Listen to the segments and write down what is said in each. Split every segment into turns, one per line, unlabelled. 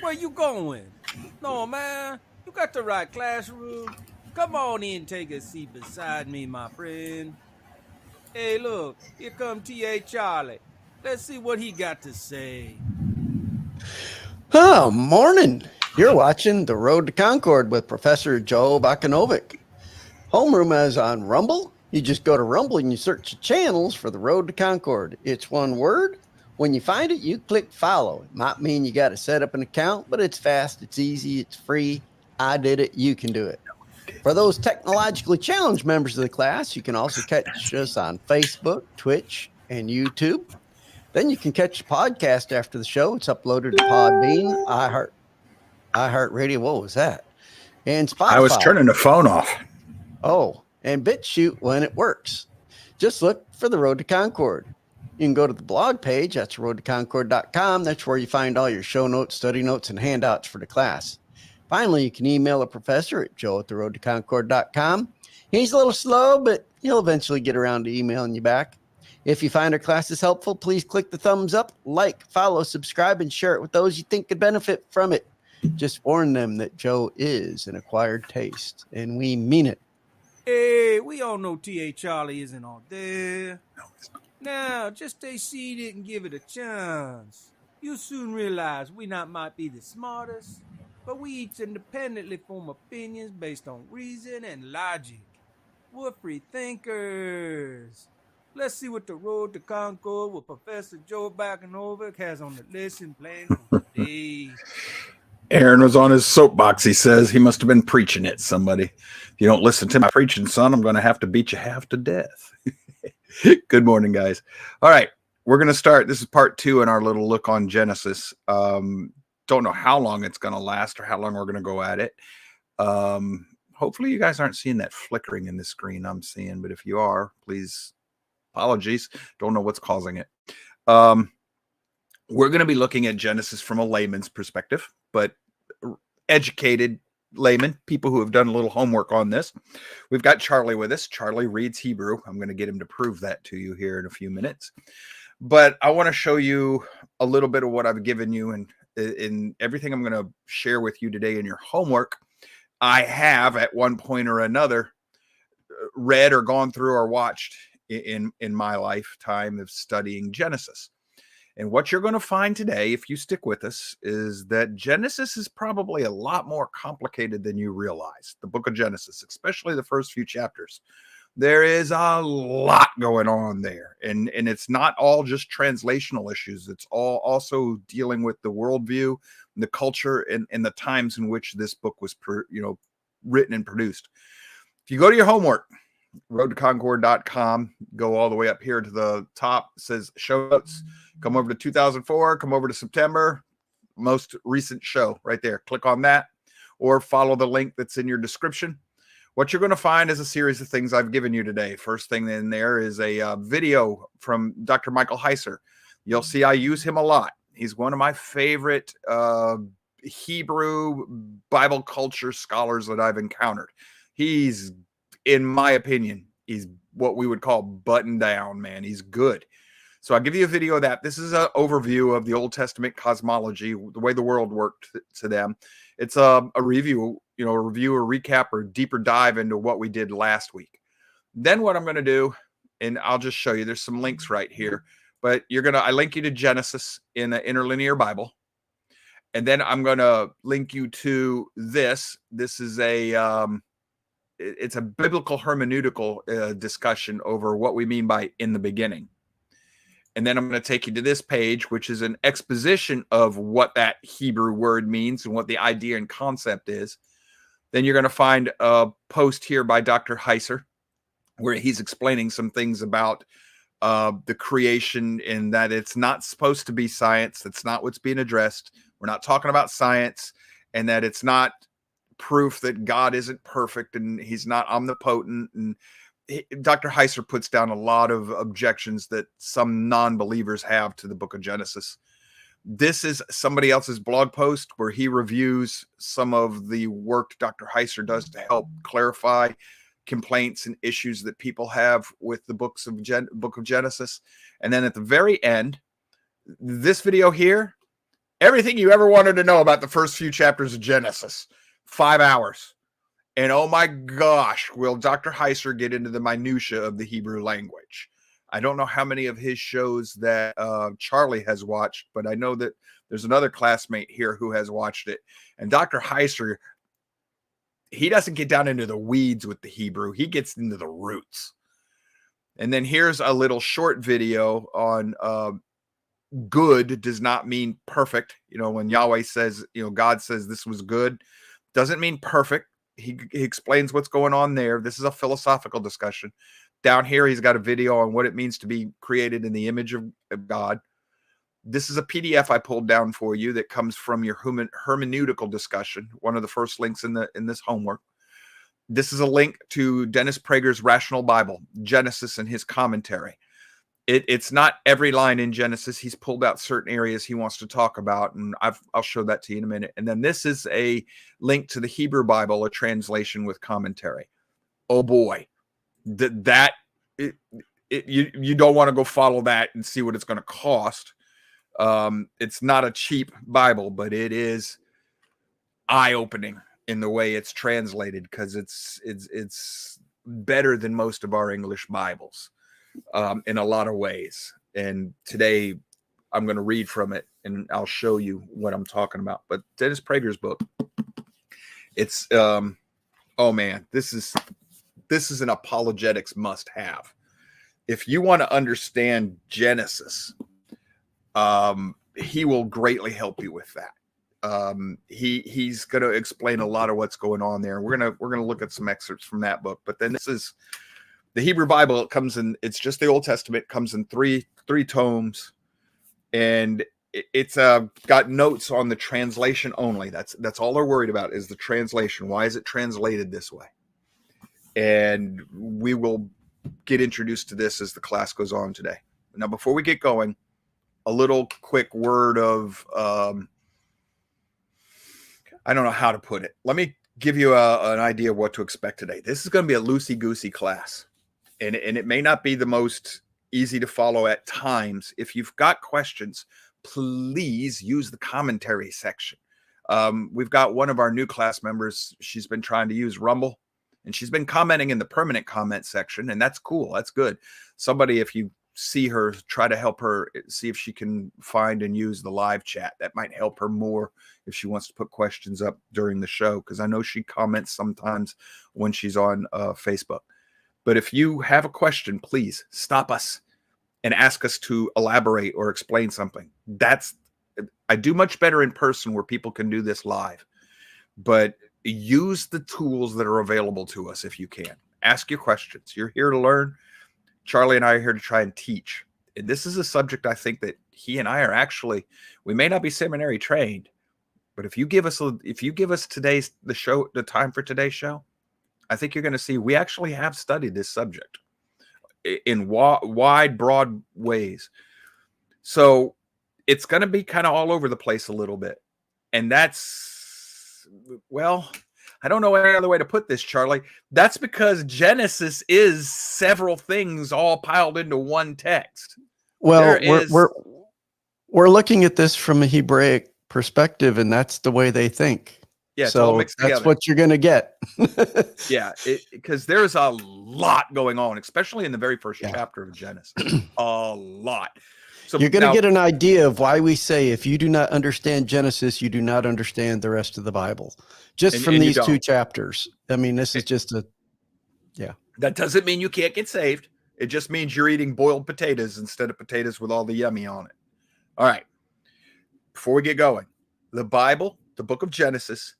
Where you going? No, man. You got the right classroom. Come on in, take a seat beside me, my friend. Hey, look, here come T.A. Charlie. Let's see what he got to say.
Oh, morning. You're watching The Road to Concord with Professor Joe Bakanovic. Homeroom is on Rumble. You just go to Rumble and you search the channels for The Road to Concord. It's one word. When you find it, you click follow. It might mean you got to set up an account, but it's fast, it's easy, it's free. I did it. You can do it. For those technologically challenged members of the class, you can also catch us on Facebook, Twitch, and YouTube. Then you can catch the podcast after the show. It's uploaded to Podbean, iHeartRadio. What was that? And Spotify.
I was turning the phone off.
Oh, and BitChute when it works. Just look for The Road to Concord. You can go to the blog page. That's roadtoconcord.com. That's where you find all your show notes, study notes, and handouts for the class. Finally, you can email a professor at joe@theroadtoconcord.com. He's a little slow, but he'll eventually get around to emailing you back. If you find our classes helpful, please click the thumbs up, like, follow, subscribe, and share it with those you think could benefit from it. Just warn them that Joe is an acquired taste, and we mean it.
Hey, we all know T.A. Charlie isn't all there.
No, it's not.
Now, just stay seated and give it a chance. You'll soon realize we not might be the smartest, but we each independently form opinions based on reason and logic. We're free thinkers. Let's see what The Road to Concord with Professor Joe Bakanovic has on the lesson plan for today.
Aaron was on his soapbox. He says he must have been preaching at somebody. If you don't listen to my preaching, son, I'm going to have to beat you half to death. Good morning, guys. All right, we're going to start. This is part 2 in our little look on Genesis. Don't know how long it's going to last or how long we're going to go at it. Hopefully you guys aren't seeing that flickering in the screen I'm seeing, but if you are, please, apologies. Don't know what's causing it. We're going to be looking at Genesis from a layman's perspective, but educated laymen, people who have done a little homework on this. We've got Charlie with us. Charlie reads Hebrew. I'm going to get him to prove that to you here in a few minutes. But I want to show you a little bit of what I've given you, and in everything I'm going to share with you today in your homework, I have at one point or another read or gone through or watched in my lifetime of studying Genesis. And what you're going to find today, if you stick with us, is that Genesis is probably a lot more complicated than you realize. The book of Genesis, especially the first few chapters. There is a lot going on there. And it's not all just translational issues. It's all also dealing with the worldview, the culture, and the times in which this book was written and produced. If you go to your homework, roadtoconcord.com, go all the way up here to the top, it says show notes. Come over to 2004, come over to September, most recent show right there. Click on that or follow the link that's in your description. What you're going to find is a series of things I've given you today. First thing in there is a video from Dr. Michael Heiser. You'll see I use him a lot. He's one of my favorite Hebrew Bible culture scholars that I've encountered. He's, in my opinion, he's what we would call buttoned down, man. He's good. So I'll give you a video of that. This is an overview of the Old Testament cosmology, the way the world worked to them. It's a review, a recap or deeper dive into what we did last week. Then what I'm going to do, and I'll just show you, there's some links right here, but I link you to Genesis in the Interlinear Bible. And then I'm going to link you to this. This is it's a biblical hermeneutical discussion over what we mean by in the beginning. And then I'm going to take you to this page, which is an exposition of what that Hebrew word means and what the idea and concept is. Then you're going to find a post here by Dr. Heiser, where he's explaining some things about the creation and that it's not supposed to be science. That's not what's being addressed. We're not talking about science, and that it's not proof that God isn't perfect and he's not omnipotent. And Dr. Heiser puts down a lot of objections that some non-believers have to the book of Genesis. This is somebody else's blog post where he reviews some of the work Dr. Heiser does to help clarify complaints and issues that people have with the book of Genesis. And then at the very end, this video here Everything you ever wanted to know about the first few chapters of Genesis. 5 hours. And oh my gosh, will Dr. Heiser get into the minutia of the Hebrew language? I don't know how many of his shows that Charlie has watched, but I know that there's another classmate here who has watched it. And Dr. Heiser, he doesn't get down into the weeds with the Hebrew. He gets into the roots. And then here's a little short video on good does not mean perfect. You know, when Yahweh says, you know, God says this was good, doesn't mean perfect. He explains what's going on there. This is a philosophical discussion. Down here, he's got a video on what it means to be created in the image of God. This is a PDF I pulled down for you that comes from your hermeneutical discussion, one of the first links in this homework. This is a link to Dennis Prager's Rational Bible, Genesis, and his commentary. It's not every line in Genesis. He's pulled out certain areas he wants to talk about, and I'll show that to you in a minute. And then this is a link to the Hebrew Bible, a translation with commentary. Oh boy, you don't want to go follow that and see what it's going to cost. It's not a cheap Bible, but it is eye-opening in the way it's translated, because it's better than most of our English Bibles. In a lot of ways. And today I'm going to read from it and I'll show you what I'm talking about. But Dennis Prager's book, it's oh man, this is an apologetics must have. If you want to understand Genesis, he will greatly help you with that. He's going to explain a lot of what's going on there. We're going to look at some excerpts from that book. But then this is the Hebrew Bible. It comes in, it's just the Old Testament. It comes in three tomes, and it's got notes on the translation only. That's all they're worried about, is the translation. Why is it translated this way? And we will get introduced to this as the class goes on today. Now, before we get going, a little quick word of, I don't know how to put it. Let me give you an idea of what to expect today. This is going to be a loosey-goosey class. And it may not be the most easy to follow at times. If you've got questions, please use the commentary section. We've got one of our new class members. She's been trying to use Rumble, and she's been commenting in the permanent comment section, and that's cool. That's good. Somebody, if you see her, try to help her see if she can find and use the live chat. That might help her more if she wants to put questions up during the show, because I know she comments sometimes when she's on Facebook. But if you have a question, please stop us and ask us to elaborate or explain something. I do much better in person where people can do this live. But use the tools that are available to us if you can. Ask your questions. You're here to learn. Charlie and I are here to try and teach. And this is a subject I think that he and I are actually, we may not be seminary trained, but if you give us the time for today's show, I think you're going to see we actually have studied this subject in wide, broad ways. So it's going to be kind of all over the place a little bit. And that's, well, I don't know any other way to put this, Charlie. That's because Genesis is several things all piled into one text.
Well, we're looking at this from a Hebraic perspective, and that's the way they think.
Yeah, it's all
so
mixed
that's
together.
what you're going to get.
Yeah, because there's a lot going on, especially in the very first chapter of Genesis. A lot. So
you're going to get an idea of why we say if you do not understand Genesis, you do not understand the rest of the Bible. Just from these two chapters. I mean, this is just That
doesn't mean you can't get saved. It just means you're eating boiled potatoes instead of potatoes with all the yummy on it. All right. Before we get going, the Bible, the book of Genesis,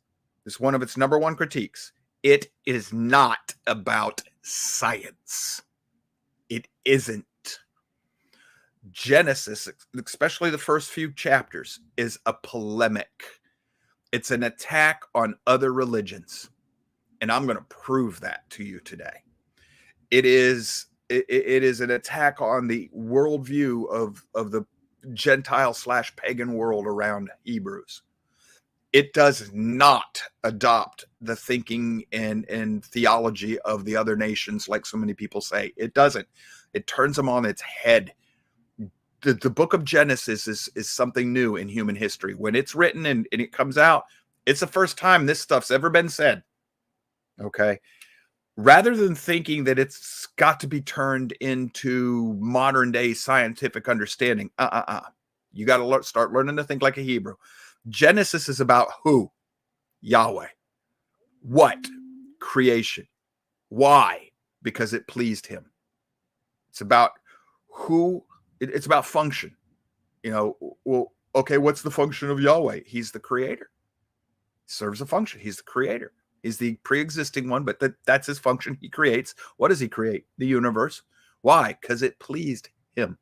is one of its number one critiques. It is not about science. It isn't. Genesis, especially the first few chapters, is a polemic. It's an attack on other religions. And I'm going to prove that to you today. It is an attack on the worldview of the Gentile/pagan world around Hebrews. It does not adopt the thinking and theology of the other nations like so many people say. It doesn't. It turns them on its head. the book of Genesis is something new in human history. When it's written and it comes out, it's the first time this stuff's ever been said. Okay. Rather than thinking that it's got to be turned into modern day scientific understanding, you got to start learning to think like a Hebrew. Genesis is about who? Yahweh. What? Creation. Why? Because it pleased him. It's about who, it's about function. You know, well, okay, what's the function of Yahweh? He's the creator. He serves a function. He's the creator. He's the pre-existing one, but that's his function. He creates. What does he create? The universe. Why? Because it pleased him.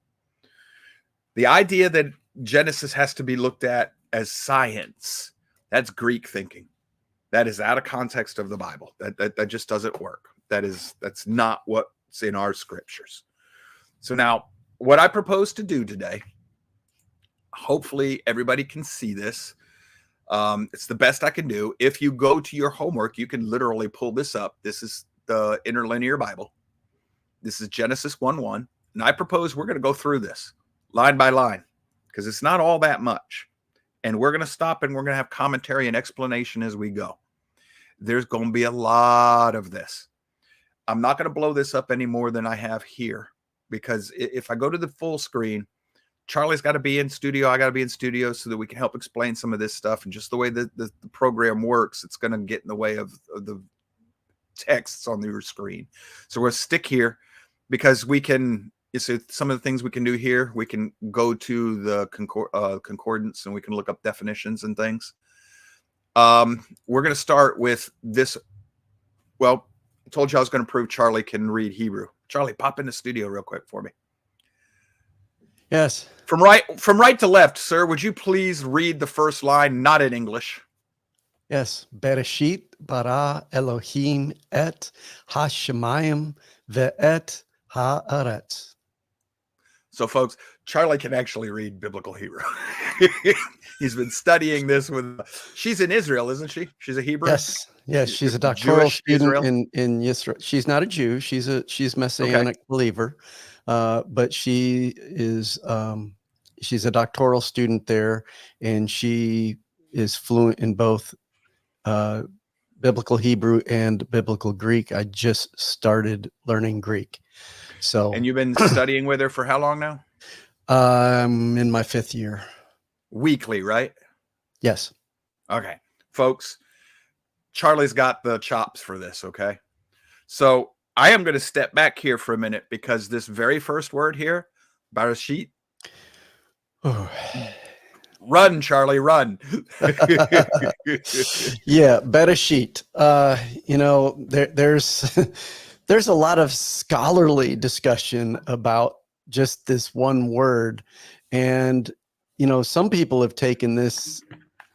The idea that Genesis has to be looked at as science, that's Greek thinking. That is out of context of the Bible. That just doesn't work. That's not what's in our scriptures. So now, what I propose to do today, hopefully everybody can see this. It's the best I can do. If you go to your homework, you can literally pull this up. This is the Interlinear Bible. This is Genesis 1:1. And I propose we're going to go through this line by line because it's not all that much. And we're going to stop and we're going to have commentary and explanation as we go. There's going to be a lot of this. I'm not going to blow this up any more than I have here because if I go to the full screen, Charlie's got to be in studio. I got to be in studio so that we can help explain some of this stuff. And just the way that the program works, it's going to get in the way of the texts on your screen. So we'll stick here because we can, so some of the things we can do here, we can go to the concordance and we can look up definitions and things. We're going to start with this. Well, I told you I was going to prove Charlie can read Hebrew. Charlie, pop in the studio real quick for me.
Yes.
From right to left, sir, would you please read the first line, not in English?
Yes. Bereshit bara Elohim et hashemayim ve'et haaretz.
So, folks, Charlie can actually read biblical Hebrew. He's been studying this with. She's in Israel, isn't she? She's a Hebrew.
Yes. Yes. She's a doctoral
Jewish
student
Israel?
in Israel. She's not a Jew. She's Messianic believer, but she is. She's a doctoral student there, and she is fluent in both biblical Hebrew and biblical Greek. I just started learning Greek. So,
And you've been studying with her for how long now?
I'm in my 5th year.
Weekly, right?
Yes.
Okay. Folks, Charlie's got the chops for this, okay? So I am going to step back here for a minute because this very first word here, Bereshit. Run, Charlie, run.
Yeah, Bereshit. You know, there's a lot of scholarly discussion about just this one word. And, you know, some people have taken this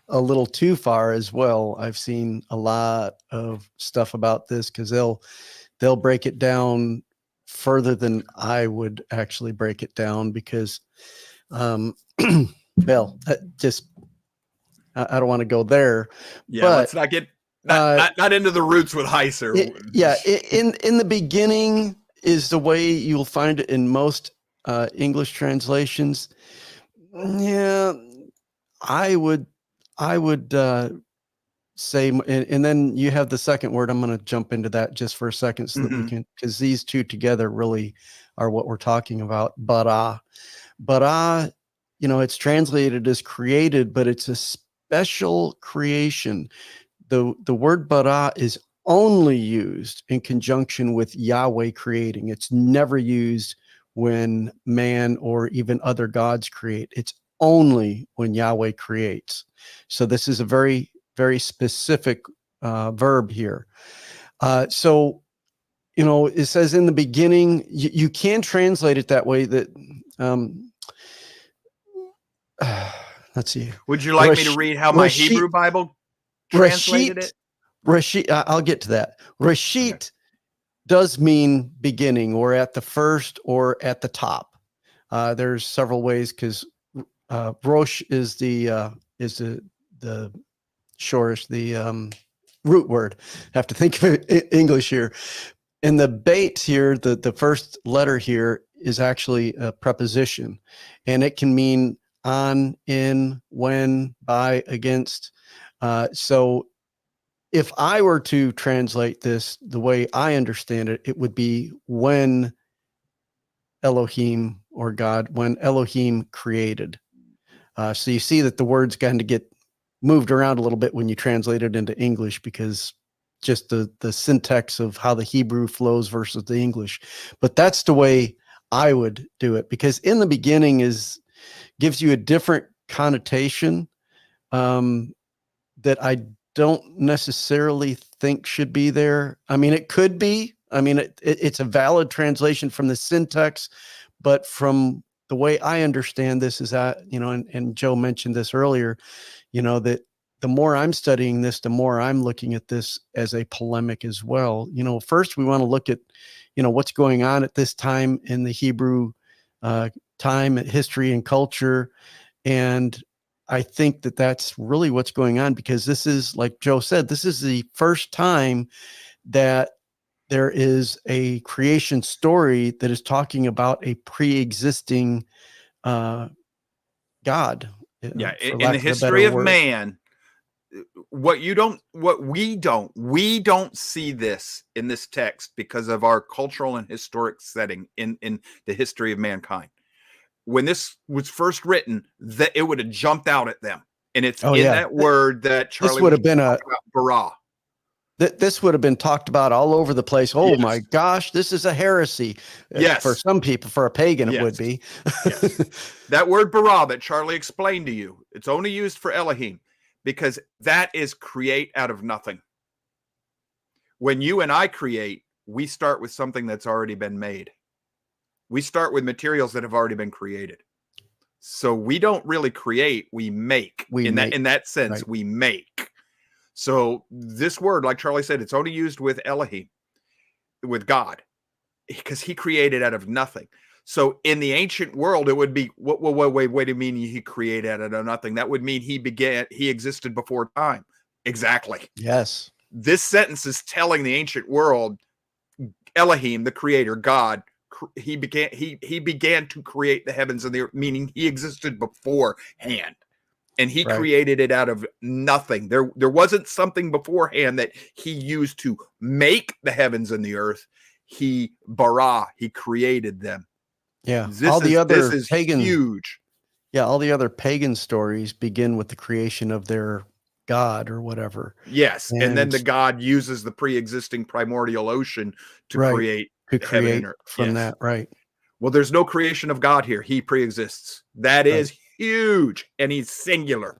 a little too far as well. I've seen a lot of stuff about this because they'll break it down further than I would actually break it down because, well, just I don't want to go there.
Yeah,
but
let's not get not into the roots with Heiser.
In the beginning is the way you'll find it in most English translations. Yeah, I would say, and then you have the second word. I'm going to jump into that just for a second so that we can, because these two together really are what we're talking about. Bara, you know, it's translated as created, but it's a special creation. The word bara is only used in conjunction with Yahweh creating. It's never used when man or even other gods create. It's only when Yahweh creates. So this is a very, very specific verb here. So, you know, it says in the beginning, you can translate it that way that, let's see.
Would you like me to read how my Hebrew Bible translated it?
Rashid, I'll get to that. Rashid does mean beginning or at the first or at the top. There's several ways because Rosh is the shorish, the root word. I have to think of it in English here. And the bait here, the first letter here is actually a preposition, and it can mean on, in, when, by, against. So if I were to translate this the way I understand it, it would be when Elohim, or God, when Elohim created. So you see that the words kind of get moved around a little bit when you translate it into English, because just the syntax of how the Hebrew flows versus the English. But that's the way I would do it, because in the beginning gives you a different connotation that I don't necessarily think should be there. I mean, it could be. I mean, it's a valid translation from the syntax, but from the way I understand this is that, and Joe mentioned this earlier, that the more I'm studying this, the more I'm looking at this as a polemic as well. First we want to look at, what's going on at this time in the Hebrew time, history, and culture. And I think that that's really what's going on, because this is, like Joe said, this is the first time that there is a creation story that is talking about a pre-existing God.
Yeah,
For
in
lack
the
of a
history
better
of
word.
man, we don't see this in this text because of our cultural and historic setting in the history of mankind. When this was first written, that it would have jumped out at them, and it's that word that Charlie
this would have been
about bara.
This would have been talked about all over the place. Oh, yes. My gosh, this is a heresy.
Yes.
For some people, for a pagan,
yes.
It would be.
Yes. That word bara that Charlie explained to you, it's only used for Elohim because that is create out of nothing. When you and I create, we start with something that's already been made. We start with materials that have already been created. So we don't really create, we make. In that sense, right. We make. So this word, like Charlie said, it's only used with Elohim, with God, because he created out of nothing. So in the ancient world, it would be, wait a minute, he created out of nothing. That would mean he existed before time. Exactly.
Yes.
This sentence is telling the ancient world, Elohim, the creator, God, he began to create the heavens and the earth, meaning he existed beforehand. And he created it out of nothing. There wasn't something beforehand that he used to make the heavens and the earth. He created them.
Yeah.
This is huge.
Yeah. All the other pagan stories begin with the creation of their God or whatever.
Yes. And then the God uses the pre-existing primordial ocean to create heaven and earth.
From that. Right.
Well, there's no creation of God here. He pre-exists. That is huge, and he's singular.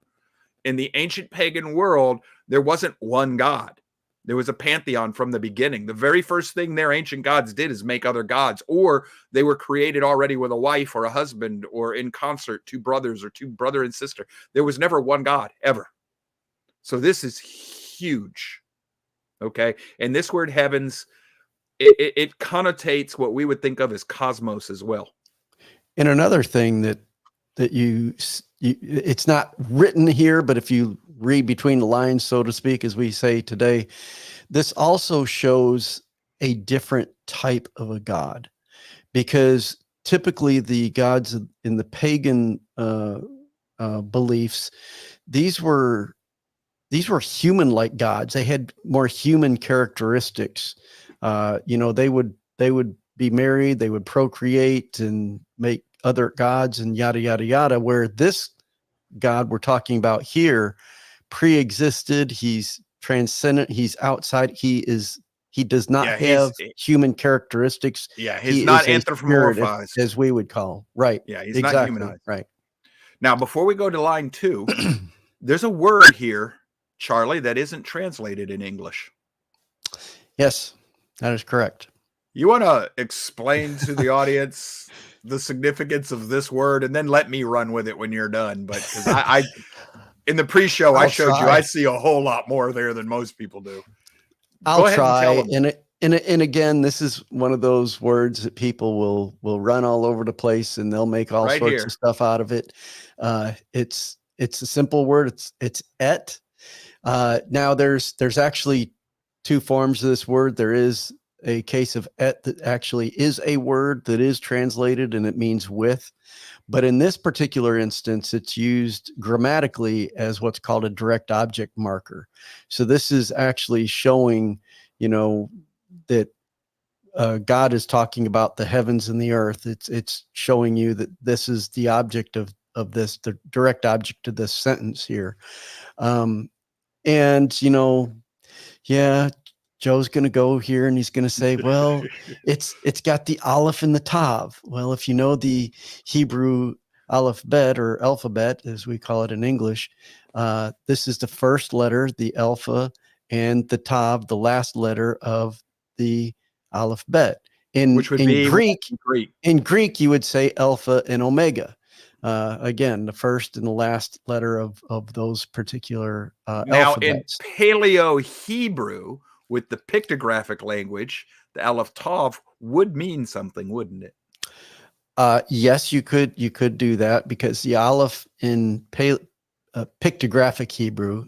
In the ancient pagan world, there wasn't one God. There was a pantheon from the beginning. The very first thing their ancient gods did is make other gods, or they were created already with a wife or a husband, or in concert, two brothers or two brother and sister. There was never one God, ever. So this is huge. Okay? And this word heavens, it connotates what we would think of as cosmos as well.
And another thing that you it's not written here, but if you read between the lines, so to speak, as we say today, this also shows a different type of a God, because typically the gods in the pagan beliefs, these were human-like gods. They had more human characteristics. They would be married, they would procreate and make other gods and yada, yada, yada, where this God we're talking about here pre-existed. He's transcendent. He's outside. He does not have human characteristics.
Yeah. He's not anthropomorphized,
spirit, as we would call. Right.
Yeah. He's not humanized.
Right.
Now, before we go to line 2, there's a word here, Charlie, that isn't translated in English.
Yes, that is correct.
You want to explain to the audience the significance of this word, and then let me run with it when you're done. But because I in the pre-show, I showed you, I see a whole lot more there than most people do.
I'll try. And again, this is one of those words that people will run all over the place, and they'll make all sorts of stuff out of it. It's a simple word. It's et. Now there's actually two forms of this word. There is a case of et that actually is a word that is translated and it means with. But in this particular instance, it's used grammatically as what's called a direct object marker. So this is actually showing, that God is talking about the heavens and the earth. It's showing you that this is the object of this, the direct object of this sentence here. And yeah, Joe's going to go here and he's going to say, well, it's got the aleph and the tav. Well, if you know the Hebrew alphabet, or alphabet as we call it in English, this is the first letter, the alpha, and the tav, the last letter of the alphabet.
Which would be
Greek,
Greek.
In Greek, you would say alpha and omega. Again, the first and the last letter of those particular
now
alphabets.
In Paleo Hebrew, with the pictographic language, the aleph tav would mean something, wouldn't it?
Yes, you could do that, because the aleph in pictographic Hebrew,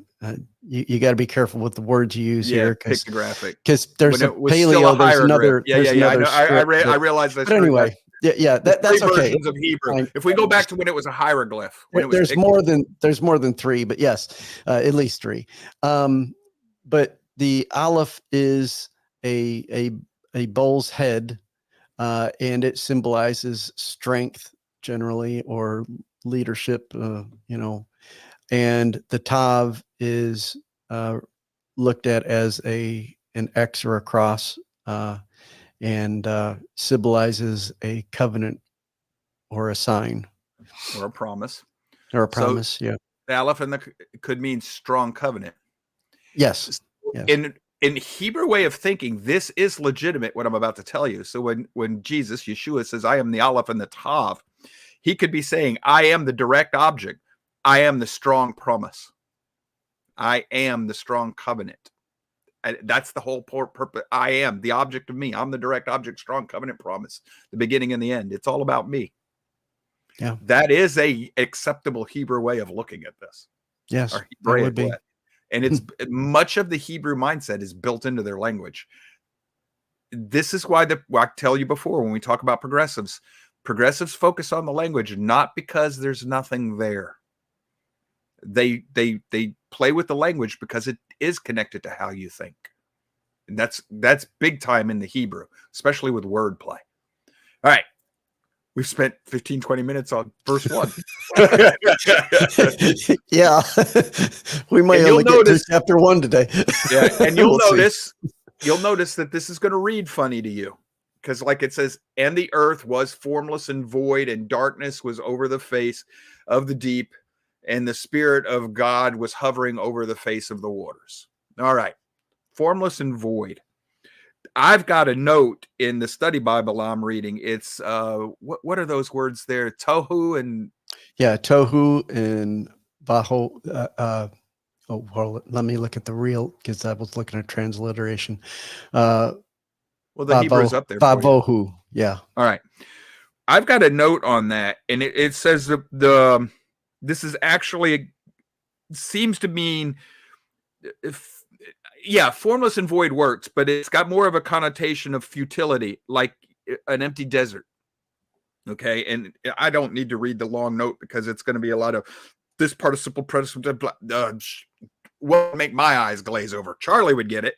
you got to be careful with the words you use here,
pictographic,
because there's a paleo, there's another,
I realize that.
But anyway, that's
three
okay.
Versions of Hebrew.
Fine.
If we go back to when it was a hieroglyph,
there's more than three, but yes, at least three. But the aleph is a bull's head, and it symbolizes strength generally, or leadership, and the tav is looked at as an X or a cross, and symbolizes a covenant or a sign
or a promise.
Yeah.
The aleph could mean strong covenant.
Yes.
In Hebrew way of thinking, this is legitimate, what I'm about to tell you. So when Yeshua says, I am the aleph and the tav, he could be saying, I am the direct object. I am the strong promise. I am the strong covenant. That's the whole purpose. I am the object of me. I'm the direct object, strong covenant promise, the beginning and the end. It's all about me.
Yeah.
That is a acceptable Hebrew way of looking at this.
Yes,
that would be. And it's much of the Hebrew mindset is built into their language. This is why I tell you before, when we talk about progressives focus on the language, not because there's nothing there. They play with the language because it is connected to how you think. And that's big time in the Hebrew, especially with wordplay. All right. We've spent 15, 20 minutes on verse 1.
Yeah. We might only get to chapter 1 today.
Yeah. And you'll notice that this is going to read funny to you. Because like it says, and the earth was formless and void, and darkness was over the face of the deep, and the Spirit of God was hovering over the face of the waters. All right. Formless and void. I've got a note in the study Bible I'm reading. It's what are those words there? Tohu and
tohu and baho. Well, let me look at the real, because I was looking at transliteration.
Well, the Hebrew's up there.
Vavohu. Yeah.
All right. I've got a note on that, and it says this is actually seems to mean formless and void works, but it's got more of a connotation of futility, like an empty desert. Okay. And I don't need to read the long note because it's going to be a lot of this participle present. Will make my eyes glaze over. Charlie would get it.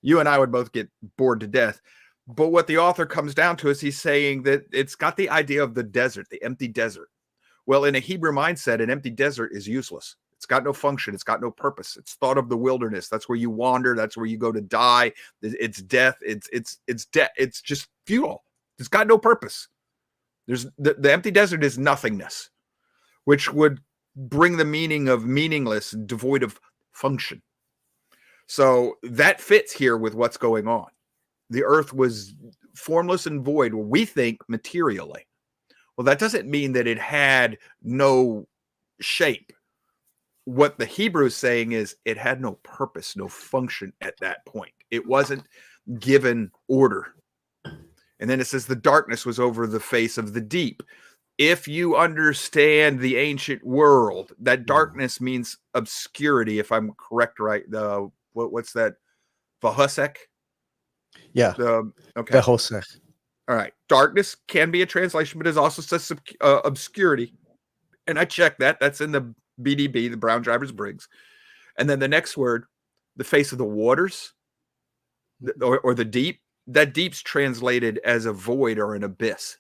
You and I would both get bored to death. But what the author comes down to is he's saying that it's got the idea of the desert, the empty desert. Well, in a Hebrew mindset, an empty desert is useless. It's got no function. It's got no purpose. It's thought of the wilderness. That's where you wander. That's where you go to die. It's death. It's death. It's just futile. It's got no purpose. There's the empty desert is nothingness, which would bring the meaning of meaningless, devoid of function. So that fits here with what's going on. The earth was formless and void, we think materially. Well, that doesn't mean that it had no shape. What the Hebrew is saying is it had no purpose, no function at that point. It wasn't given order. And then it says the darkness was over the face of the deep. If you understand the ancient world, that darkness means obscurity, if I'm correct, right? What's that? Vahusek?
Yeah.
Okay.
Vehosech.
All right. Darkness can be a translation, but it also says obscurity. And I checked that. That's in the BDB, the Brown Drivers Briggs. And then the next word, the face of the waters, or the deep, that deep's translated as a void or an abyss.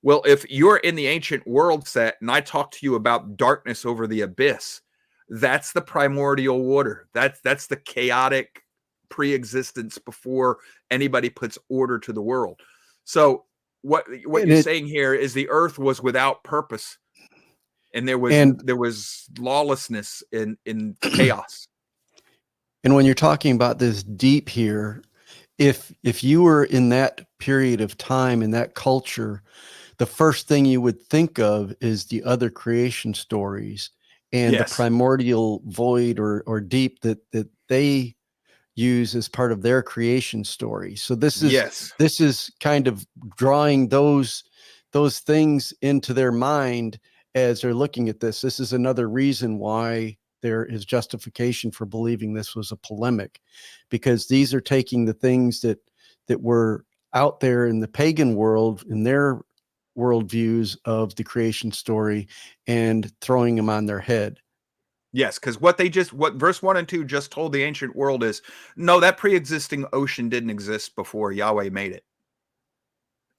Well, if you're in the ancient world set and I talk to you about darkness over the abyss, that's the primordial water. That's the chaotic pre-existence before anybody puts order to the world. So what you're saying here is the earth was without purpose, and there was lawlessness in chaos.
And when you're talking about this deep here, if you were in that period of time, in that culture, the first thing you would think of is the other creation stories and the primordial void or deep that they use as part of their creation story. So this is kind of drawing those things into their mind as they're looking at this. This is another reason why there is justification for believing this was a polemic, because these are taking the things that were out there in the pagan world, in their worldviews of the creation story, and throwing them on their head.
Yes, because what verse 1 and 2 just told the ancient world is, no, that pre-existing ocean didn't exist before Yahweh made it.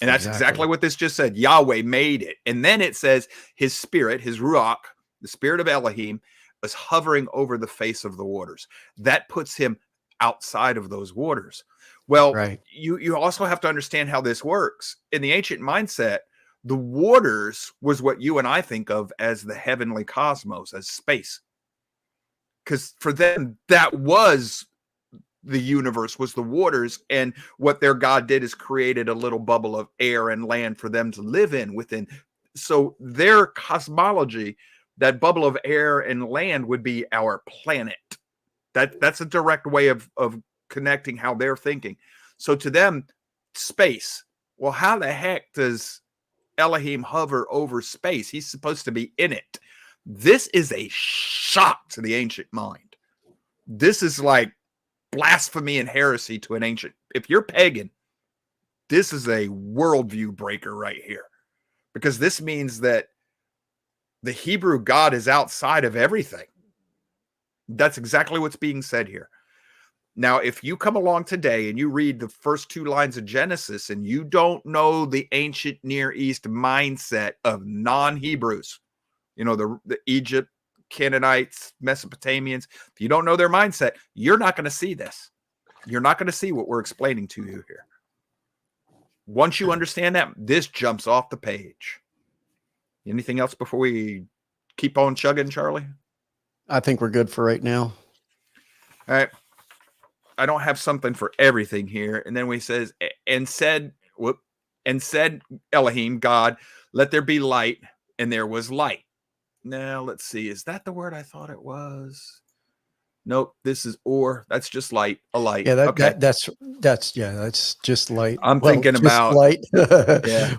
And that's exactly what this just said. Yahweh made it. And then it says his spirit, his Ruach, the spirit of Elohim, was hovering over the face of the waters. That puts him outside of those waters. Well, you also have to understand how this works. In the ancient mindset, the waters was what you and I think of as the heavenly cosmos, as space. Because for them, that was the universe, was the waters, and what their God did is created a little bubble of air and land for them to live in within. So their cosmology, that bubble of air and land, would be our planet. That's a direct way of connecting how they're thinking. So to them, space. Well, how the heck does Elohim hover over space? He's supposed to be in it. This is a shock to the ancient mind. This is like blasphemy and heresy to an ancient. If you're pagan, this is a worldview breaker right here, because this means that the Hebrew God is outside of everything. That's exactly what's being said here. Now, if you come along today and you read the first 2 lines of Genesis and you don't know the ancient Near East mindset of non-Hebrews, you know, the Egypt, Canaanites, Mesopotamians, if you don't know their mindset, you're not going to see this. You're not going to see what we're explaining to you here. Once you understand that, this jumps off the page. Anything else before we keep on chugging, Charlie?
I think we're good for right now.
All right. I don't have something for everything here. And then we says, and said Elohim, God, let there be light, and there was light. Now, let's see. Is that the word I thought it was? Nope. This is that's just light, a light.
Yeah,
that's
just light.
I'm thinking about
light.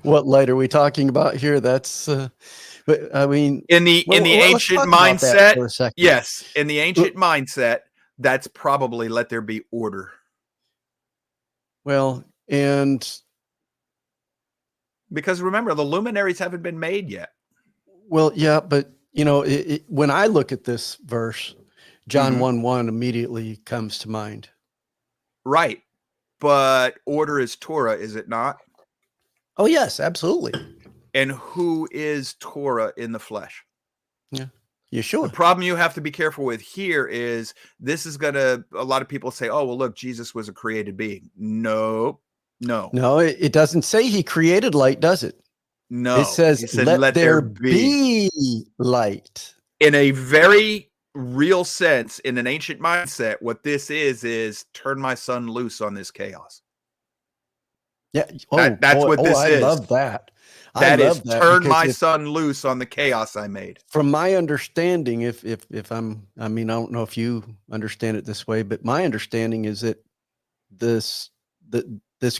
What light are we talking about here? That's but I mean,
in the ancient mindset. Yes, in the ancient mindset, that's probably let there be order.
Well, and
because remember, the luminaries haven't been made yet.
Well, yeah, but you know, when I look at this verse, John 1:1 immediately comes to mind.
Right. But order is Torah, is it not?
Oh, yes, absolutely.
And who is Torah in the flesh?
Yeah, Yeshua.
The problem you have to be careful with here is this is a lot of people say, oh, well, look, Jesus was a created being. No.
It doesn't say he created light, does it?
No.
It says, let there be light.
In a very real sense, in an ancient mindset, what this is turn my son loose on this chaos.
Yeah.
That's what this is.
I love that.
That is turn my son loose on the chaos I made.
From my understanding, I don't know if you understand it this way, but my understanding is that this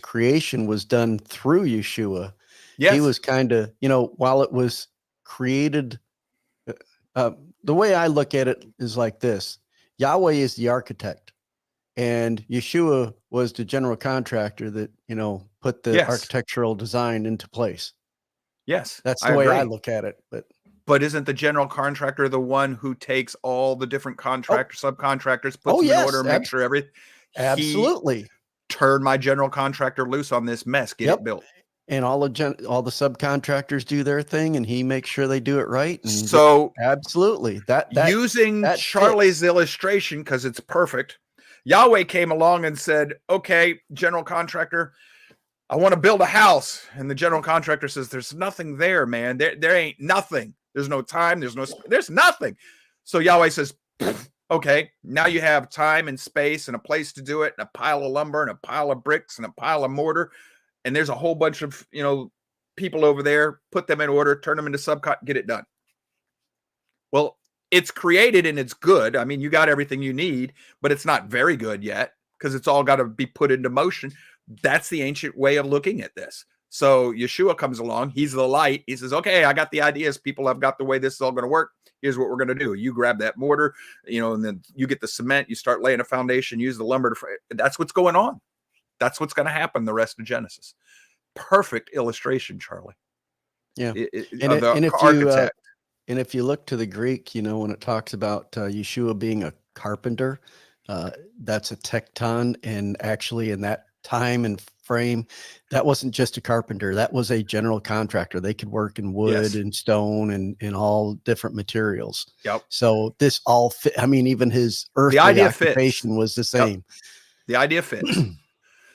creation was done through Yeshua. Yes. He was kind of, while it was created, the way I look at it is like this: Yahweh is the architect, And Yeshua was the general contractor that, put the
Yes.
architectural design into place.
Yes.
That's
I
the way
agree.
I look at it.
But isn't the general contractor the one who takes all the different contractors, subcontractors, puts them in order, makes sure everything?
Absolutely.
He turned my general contractor loose on this mess, get it built.
And all the subcontractors do their thing, and he makes sure they do it right. And
So
absolutely, that
using Charlie's illustration, because it's perfect, Yahweh came along and said, okay, general contractor, I want to build a house. And the general contractor says, there's nothing there, man. There ain't nothing. There's no time. There's nothing. So Yahweh says, okay, now you have time and space and a place to do it, and a pile of lumber and a pile of bricks and a pile of mortar. And there's a whole bunch of, people over there, put them in order, turn them into subcon, get it done. Well, it's created and it's good. I mean, you got everything you need, but it's not very good yet because it's all got to be put into motion. That's the ancient way of looking at this. So Yeshua comes along. He's the light. He says, okay, I got the ideas. People have got the way this is all going to work. Here's what we're going to do. You grab that mortar, and then you get the cement. You start laying a foundation, use the lumber. That's what's going on. That's what's going to happen the rest of Genesis. Perfect illustration, Charlie.
Yeah.
And
if you look to the Greek, when it talks about Yeshua being a carpenter, that's a tekton. And actually in that time and frame, that wasn't just a carpenter. That was a general contractor. They could work in wood and stone and all different materials.
Yep.
So this all fit. I mean, even his earthly occupation was the same.
Yep. The idea fits.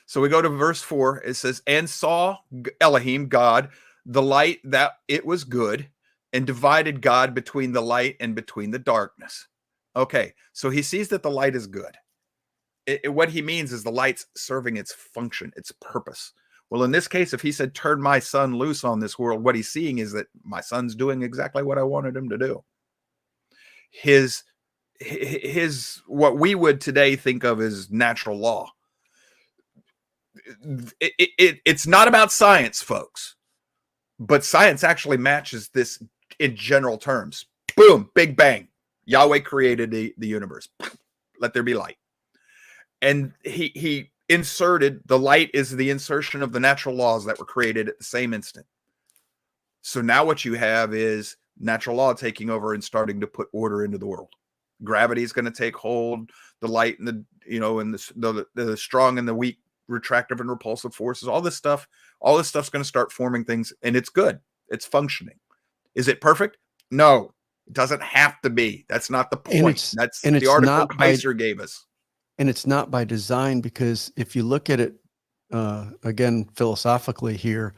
So we go to verse 4. It says, and saw Elohim, God, the light, that it was good, and divided God between the light and between the darkness. Okay, so he sees that the light is good. What he means is the light's serving its function, its purpose. Well, in this case, if he said, turn my son loose on this world, what he's seeing is that my son's doing exactly what I wanted him to do. His what we would today think of as natural law. It's not about science, folks, but science actually matches this in general terms. Boom, big bang. Yahweh created the universe. Let there be light. And he inserted, the light is the insertion of the natural laws that were created at the same instant. So now what you have is natural law taking over and starting to put order into the world. Gravity is going to take hold, the light and and the strong and the weak, retractive and repulsive forces, all this stuff's going to start forming things, and it's good. It's functioning. Is it perfect? No, it doesn't have to be. That's not the point. That's the article Kaiser gave us.
And it's not by design, because if you look at it, again, philosophically here,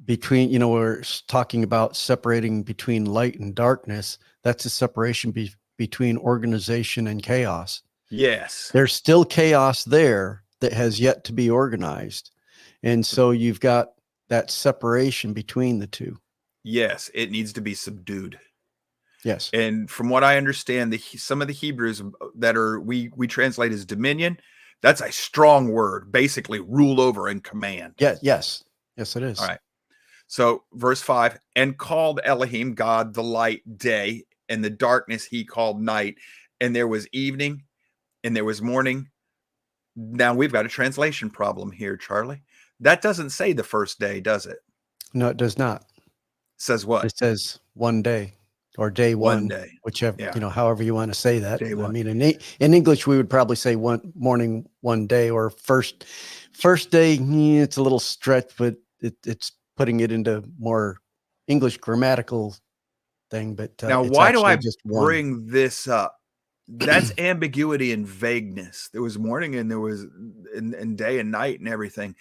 between, we're talking about separating between light and darkness. That's a separation between organization and chaos.
Yes.
There's still chaos there that has yet to be organized. And so you've got that separation between the two.
Yes, it needs to be subdued.
Yes.
And from what I understand, some of the Hebrews that we translate as dominion, that's a strong word, basically rule over and command.
Yes, it is.
All right. So verse 5, and called Elohim, God, the light, day, and the darkness he called night. And there was evening and there was morning. Now we've got a translation problem here, Charlie. That doesn't say the first day, does it?
No, it does not.
It says what?
It says one day, or day one day, whichever, however you want to say that. I mean, in English, we would probably say one morning, one day, or first day. It's a little stretch, but it's putting it into more English grammatical thing. But
now, why do I bring this up? That's ambiguity and vagueness. There was morning and there was and day and night and everything.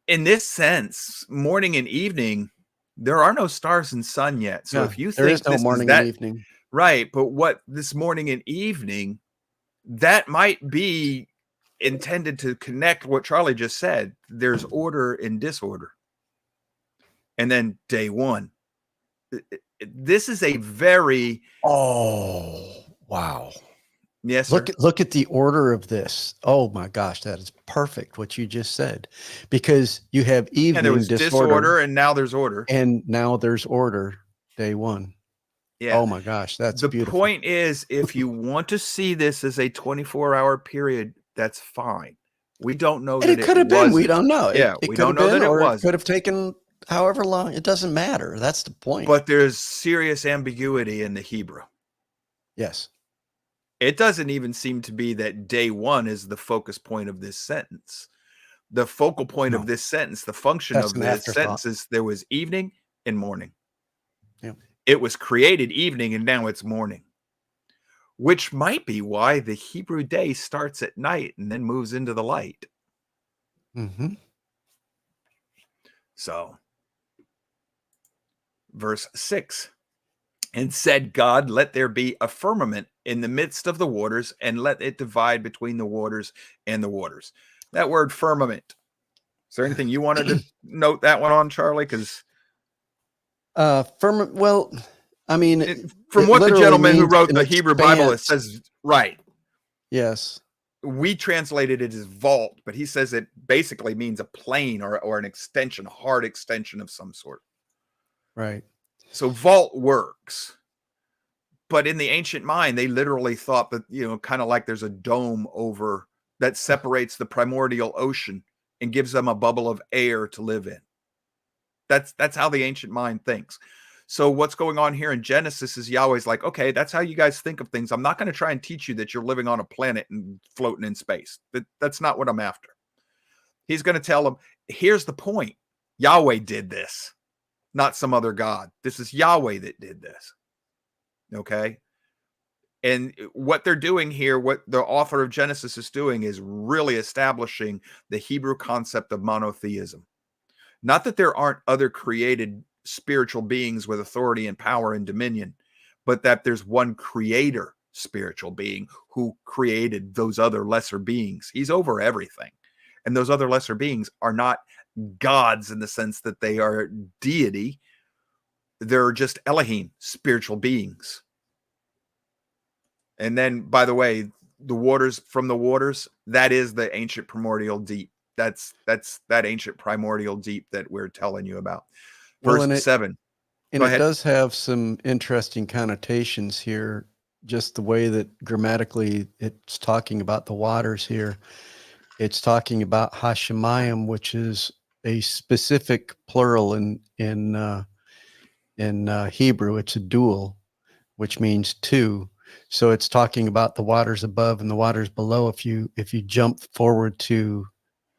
In this sense, morning and evening, there are no stars and sun yet. So if you think
there is no morning and evening,
right? But what this morning and evening, that might be intended to connect what Charlie just said. There's order and disorder, and then day one. This is a very
wow.
Yes.
Look at the order of this. Oh my gosh, that is perfect what you just said. Because you have evening,
and there was disorder, and now there's order.
And now there's order, day one. Yeah. Oh my gosh, that's beautiful.
The point is, if you want to see this as a 24-hour period, That's fine. We don't know
And
that
it could have been.
was.
We don't know.
Yeah,
It
we
could
don't
have
know
been,
that it
or it
was.
could have taken however long. It doesn't matter. That's the point.
But there's serious ambiguity in the Hebrew.
Yes.
It doesn't even seem to be that day one is the focus point of this sentence. The focal point
No.
of this sentence, the function
That's
of
an
this
afterthought.
sentence is there was evening and morning.
Yeah.
It was created evening and now it's morning, which might be why the Hebrew day starts at night and then moves into the light.
Mm-hmm.
So, verse 6, and said God, let there be a firmament in the midst of the waters, and let it divide between the waters and the waters. That word firmament. Is there anything you wanted to note that one on, Charlie? Because
firmament. Well, I mean,
from what the gentleman who
means
wrote
an
the Hebrew Bible, it
expanse.
says, right.
Yes.
We translated it as vault, but he says it basically means a plane or an extension, a hard extension of some sort.
Right.
So vault works. But in the ancient mind, they literally thought that, kind of like there's a dome over that separates the primordial ocean and gives them a bubble of air to live in. That's how the ancient mind thinks. So what's going on here in Genesis is Yahweh's like, okay, that's how you guys think of things. I'm not going to try and teach you that you're living on a planet and floating in space. That's not what I'm after. He's going to tell them, here's the point. Yahweh did this, not some other God. This is Yahweh that did this. Okay? And what they're doing here, what the author of Genesis is doing, is really establishing the Hebrew concept of monotheism. Not that there aren't other created spiritual beings with authority and power and dominion, but that there's one creator spiritual being who created those other lesser beings. He's over everything. And those other lesser beings are not gods in the sense that they are deity. They're just Elohim, spiritual beings. And then, by the way, the waters from the waters, that is the ancient primordial deep. That's that ancient primordial deep that we're telling you about. Verse 7.
And it does have some interesting connotations here, just the way that grammatically it's talking about the waters here. It's talking about Hashemayim, which is a specific plural in Hebrew. It's a dual, which means two. So it's talking about the waters above and the waters below. If you jump forward to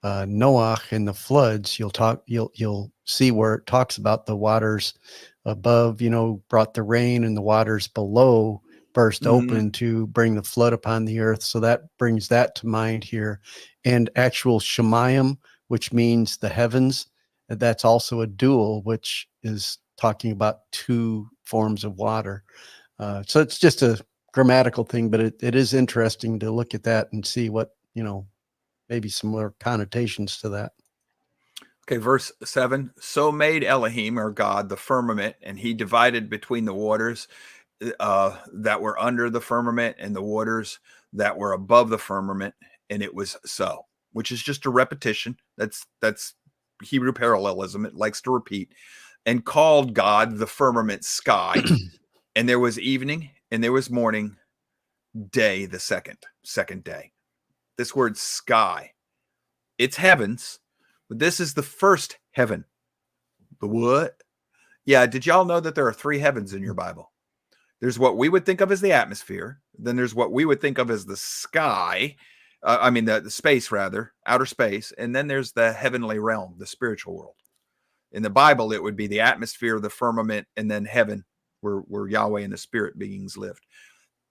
Noah and the floods, you'll see where it talks about the waters above, brought the rain, and the waters below burst open to bring the flood upon the earth. So that brings that to mind here. And actual Shemayim, which means the heavens, that's also a dual, which is talking about two forms of water. So it's just a grammatical thing, but it is interesting to look at that and see what, maybe some more connotations to that.
Okay, verse 7. So made Elohim, or God, the firmament, and he divided between the waters that were under the firmament and the waters that were above the firmament, and it was so, which is just a repetition. That's Hebrew parallelism. It likes to repeat. And called God the firmament sky, and there was evening, and there was morning, day, the second day. This word sky, it's heavens, but this is the first heaven. The what? Yeah, did y'all know that there are 3 heavens in your Bible? There's what we would think of as the atmosphere. Then there's what we would think of as the sky. The space, rather, outer space. And then there's the heavenly realm, the spiritual world. In the Bible, it would be the atmosphere, the firmament, and then heaven, where Yahweh and the spirit beings lived.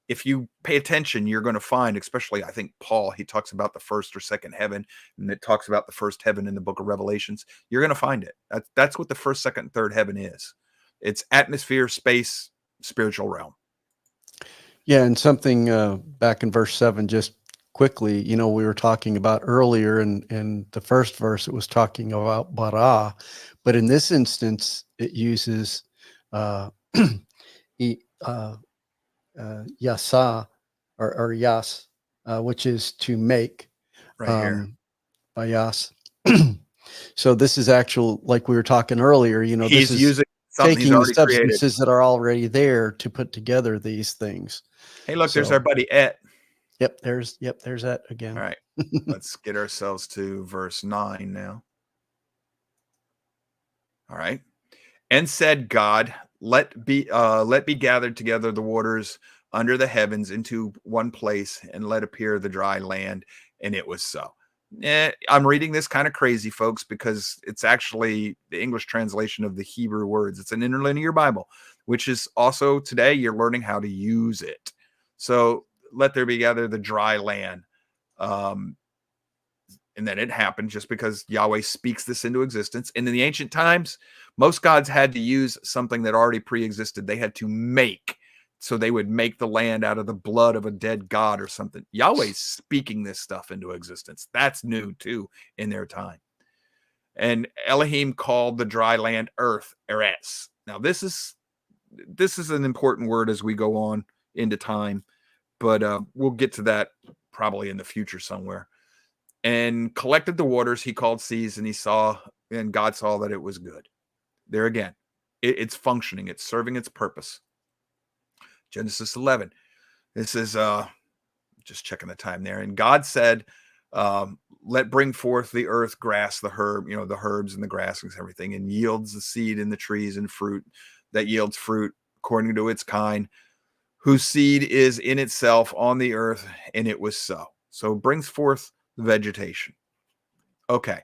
If you pay attention, you're going to find, especially, I think Paul, he talks about the first or second heaven, and it talks about the first heaven in the book of Revelations. You're going to find it. That's what the first, second, and third heaven is. It's atmosphere, space, spiritual realm.
Yeah, and something back in verse 7, just quickly, we were talking about earlier in the first verse, it was talking about bara, but in this instance, it uses yasa or yas, which is to make,
right here.
Bayas. So this is actual, like we were talking earlier,
he's
this is
using something
taking the substances
created
that are already there to put together these things.
Hey, look, there's our buddy Et.
Yep, there's that again.
All right. Let's get ourselves to verse 9 now. All right. And said God, let be gathered together the waters under the heavens into one place, and let appear the dry land. And it was so. I'm reading this kind of crazy, folks, because it's actually the English translation of the Hebrew words. It's an interlinear Bible, which is also today you're learning how to use it. So let there be gathered the dry land. And then it happened just because Yahweh speaks this into existence. And in the ancient times, most gods had to use something that already pre-existed. They had to make. So they would make the land out of the blood of a dead god or something. Yahweh's speaking this stuff into existence. That's new too in their time. And Elohim called the dry land earth, Eretz. Now this is an important word as we go on into time, but we'll get to that probably in the future somewhere. And collected the waters he called seas, and God saw that it was good. There again, it's functioning, it's serving its purpose. Genesis 11. This is just checking the time there. And God said, let bring forth the earth grass, the herb, the herbs and the grass and everything, and yields the seed in the trees and fruit that yields fruit according to its kind, whose seed is in itself on the earth. And it was so. So it brings forth the vegetation. Okay.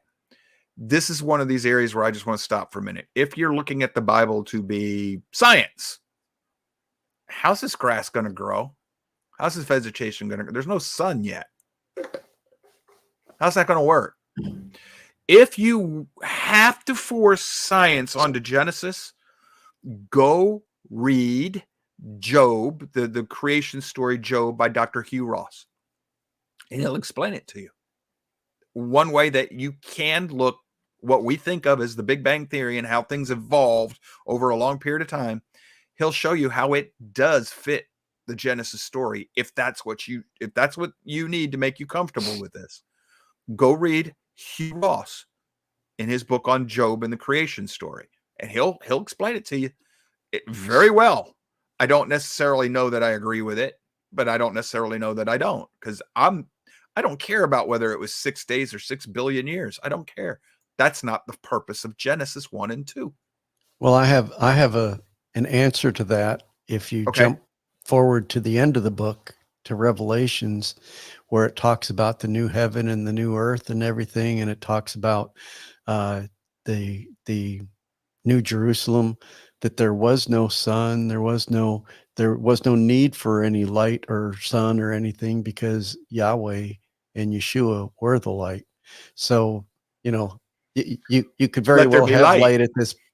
This is one of these areas where I just want to stop for a minute. If you're looking at the Bible to be science, how's this grass going to grow? How's this vegetation going to grow? There's no sun yet. How's that going to work? If you have to force science onto Genesis, go read Job, the creation story Job by Dr. Hugh Ross, and he'll explain it to you. One way that you can look what we think of as the Big Bang Theory and how things evolved over a long period of time, he'll show you how it does fit the Genesis story. If that's what you need to make you comfortable with this, go read Hugh Ross in his book on Job and the creation story, and he'll explain it to you very well. I don't necessarily know that I agree with it, but I don't necessarily know that I don't, because I don't care about whether it was 6 days or 6 billion years. I don't care. That's not the purpose of Genesis 1 and 2.
Well, I have an answer to that. If you jump forward to the end of the book to Revelations, where it talks about the new heaven and the new earth and everything, and it talks about the New Jerusalem, that there was no sun, there was no need for any light or sun or anything, because Yahweh and Yeshua were the light. So, you could very well have light at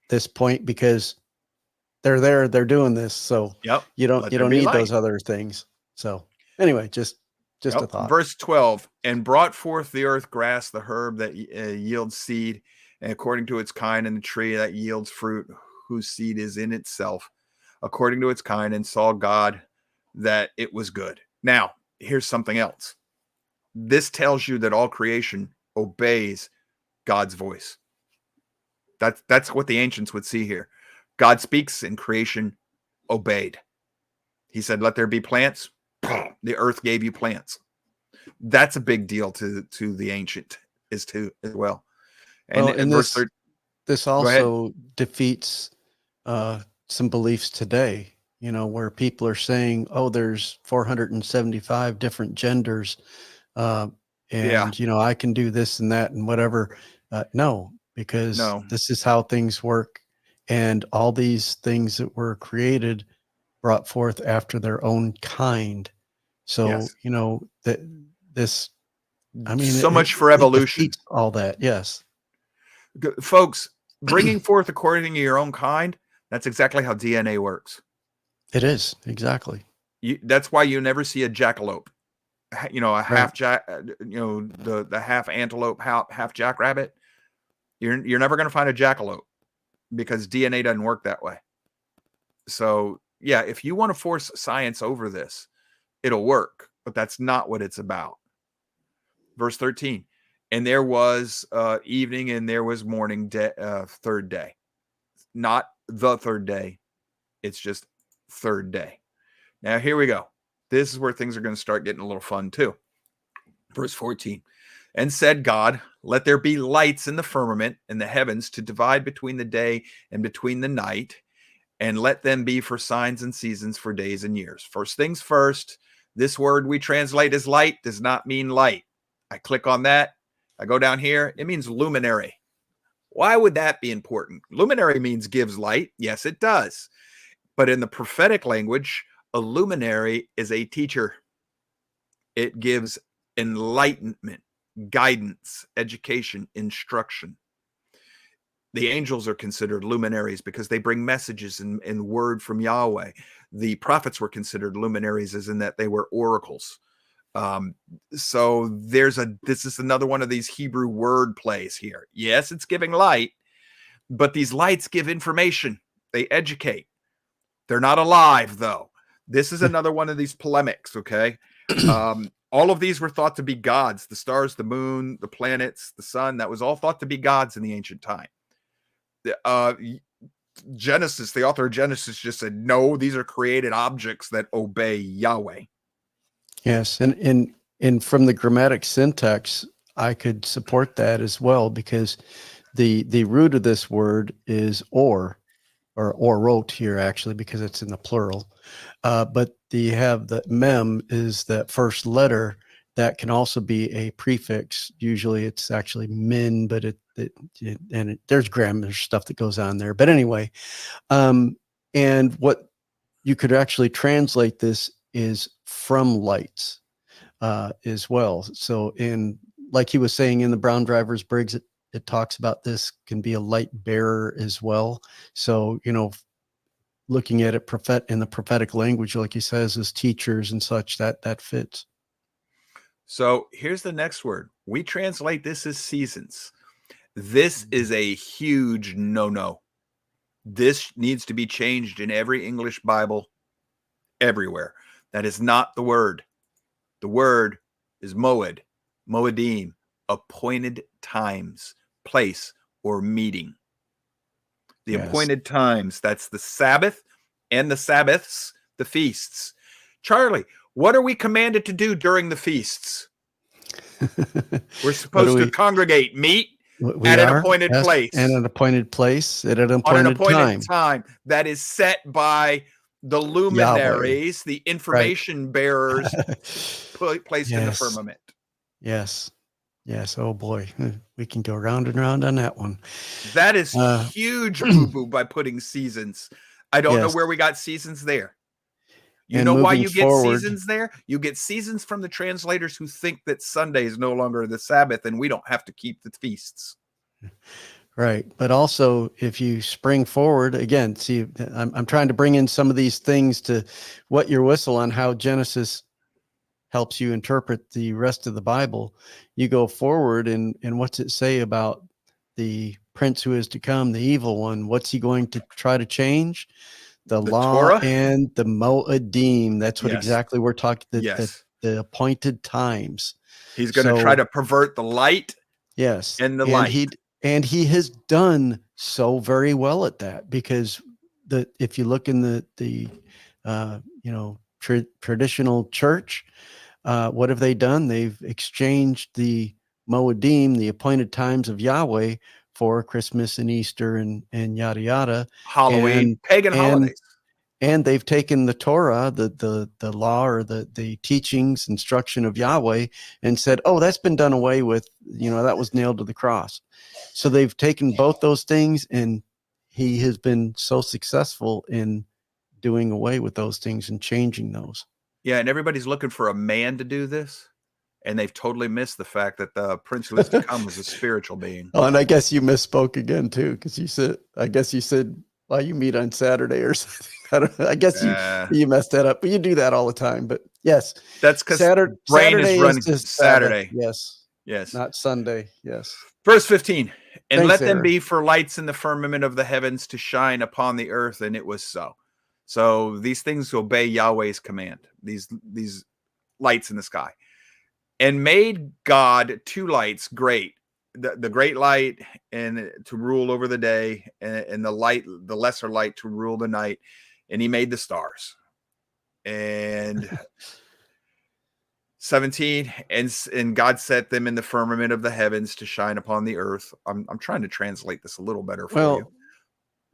this point, because they're there, they're doing this. So you don't need those other things. So anyway, just a thought.
Verse 12, and brought forth the earth grass, the herb that yields seed, and according to its kind, and the tree that yields fruit, whose seed is in itself, according to its kind, and saw God that it was good. Now, here's something else. This tells you that all creation obeys God's voice. That's what the ancients would see here. God speaks and creation obeyed. He said, let there be plants. The earth gave you plants. That's a big deal to the ancient as well. And
this also defeats some beliefs today, where people are saying, oh, there's 475 different genders. I can do this and that and whatever. No, because this is how things work. And all these things that were created brought forth after their own kind. So, so
much for evolution.
All that. Yes.
Folks, bringing forth according to your own kind, that's exactly how DNA works.
It is. Exactly.
That's why you never see a jackalope. Half jack, the half antelope, half jackrabbit. You're never going to find a jackalope, because DNA doesn't work that way. So yeah, if you want to force science over this, it'll work, but that's not what it's about. Verse 13, and there was evening and there was morning, third day. Not the third day. It's just third day. Now here we go. This is where things are going to start getting a little fun too. Verse 14. And said God, let there be lights in the firmament in the heavens to divide between the day and between the night, and let them be for signs and seasons, for days and years. First things first, this word we translate as light does not mean light. I click on that. I go down here. It means luminary. Why would that be important? Luminary means gives light. Yes, it does. But in the prophetic language, a luminary is a teacher. It gives enlightenment, guidance, education, instruction. The angels are considered luminaries because they bring messages and word from Yahweh. The prophets were considered luminaries as in that they were oracles. So this is another one of these Hebrew word plays here. Yes, it's giving light, but these lights give information. They educate. They're not alive, though. This is another one of these polemics, okay? All of these were thought to be gods. The stars, the moon, the planets, the sun, that was all thought to be gods in the ancient time. Genesis, the author of Genesis just said, no, these are created objects that obey Yahweh.
Yes, and from the grammatic syntax, I could support that as well, because the root of this word is or wrote here, actually, because it's in the plural. But you have the mem is that first letter that can also be a prefix. Usually it's actually min, but there's grammar stuff that goes on there. But anyway, and what you could actually translate this is from lights as well. So like he was saying in the Brown Drivers Briggs, it talks about this can be a light bearer as well. So, looking at it in the prophetic language, like he says, as teachers and such, that fits.
So here's the next word. We translate this as seasons. This is a huge no-no. This needs to be changed in every English Bible everywhere. That is not the word. The word is moed, moedim, appointed times, place, or meeting. The appointed times, that's the Sabbath and the Sabbaths, the feasts. Charlie, what are we commanded to do during the feasts? We're supposed to congregate, meet at an appointed place.
And an appointed place at an appointed
time that is set by the luminaries, Yahweh. The information bearers placed in the firmament.
Yes. Yes. Oh boy, we can go round and round on that one.
That is huge boo-boo by putting seasons. I don't know where we got seasons there. You know why you get seasons there? You get seasons from the translators who think that Sunday is no longer the Sabbath and we don't have to keep the feasts.
Right. But also, if you spring forward again, see, I'm trying to bring in some of these things to wet your whistle on how Genesis helps you interpret the rest of the Bible. You go forward, and what's it say about the prince who is to come, the evil one? What's he going to try to change? The law
Torah?
And the Moedim. That's what exactly we're talking. The appointed times.
He's going to try to pervert the light.
Yes,
and the light.
And he has done so very well at that, because if you look in the traditional church, what have they done? They've exchanged the Moedim, the appointed times of Yahweh, for Christmas and Easter and yada yada,
Halloween, pagan holidays.
And they've taken the Torah, the law, or the teachings, instruction of Yahweh, and said, oh, that's been done away with. That was nailed to the cross. So they've taken both those things, and he has been so successful in doing away with those things and changing those.
Yeah, and everybody's looking for a man to do this, and they've totally missed the fact that the prince who is to come is a spiritual being.
Oh, and I guess you misspoke again too, because you said, well, you meet on Saturday or something. I guess you messed that up, but you do that all the time. But yes,
that's because brain is running Saturday. Yes,
not Sunday. Yes.
Verse 15, and let them be for lights in the firmament of the heavens to shine upon the earth, and it was so. So these things obey Yahweh's command. These lights in the sky, and made God two lights great. The great light and to rule over the day, and the lesser light to rule the night. And he made the stars. And 17, and God set them in the firmament of the heavens to shine upon the earth. I'm trying to translate this a little better for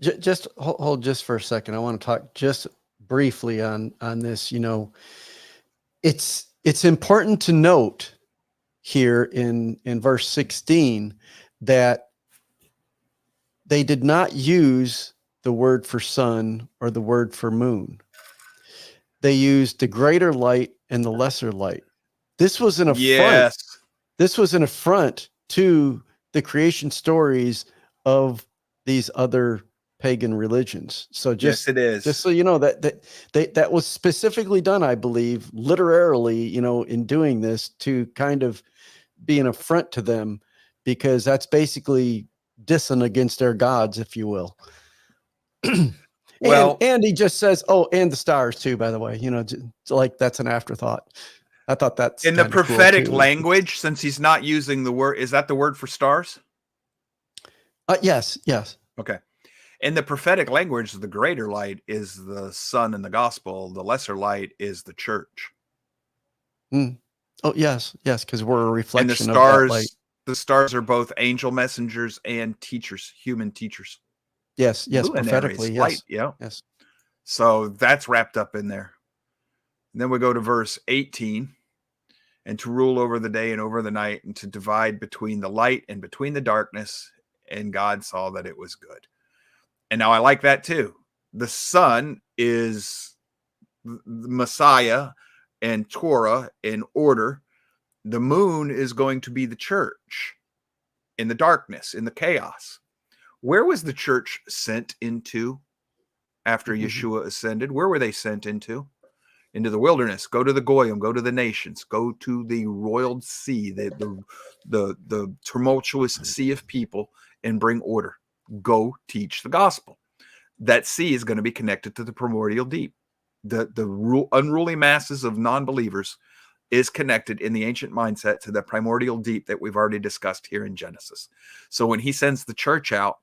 you.
Just hold just for a second. I want to talk just briefly on this. You know, it's important to note here in verse 16 that they did not use the word for sun or the word for moon. They used the greater light and the lesser light. This was an affront.
Yes.
This was an affront to the creation stories of these other pagan religions. So
Yes, it is.
just so you know that was specifically done, I believe, literally, you know, in doing this to kind of be an affront to them, because that's basically dissing against their gods, if you will.
Well,
and he just says, "Oh, and the stars too." By the way, you know, like that's an afterthought. I thought that's
in the
kinda cool,
prophetic
too.
language, since he's not using the word, is that the word for stars?
Yes.
Okay. In the prophetic language, the greater light is the sun and the gospel. The lesser light is the church.
Mm. Oh, yes, because we're a
And
reflection of that light.
the stars are both angel messengers and teachers, human teachers.
Yes,
Luminaries,
prophetically, yes.
light, yeah.
Yes.
So that's wrapped up in there. And then we go to verse 18, and to rule over the day and over the night, and to divide between the light and between the darkness. And God saw that it was good. And now I like that too. The sun is the Messiah and Torah in order. The moon is going to be the church in the darkness, in the chaos. Where was the church sent into after Yeshua ascended? Where were they sent into? Into the wilderness. Go to the Goyim, go to the nations, go to the roiled sea, the tumultuous sea of people, and bring order. Go teach the gospel. That sea is going to be connected to the primordial deep. The unruly masses of non-believers is connected in the ancient mindset to the primordial deep that we've already discussed here in Genesis. So when he sends the church out,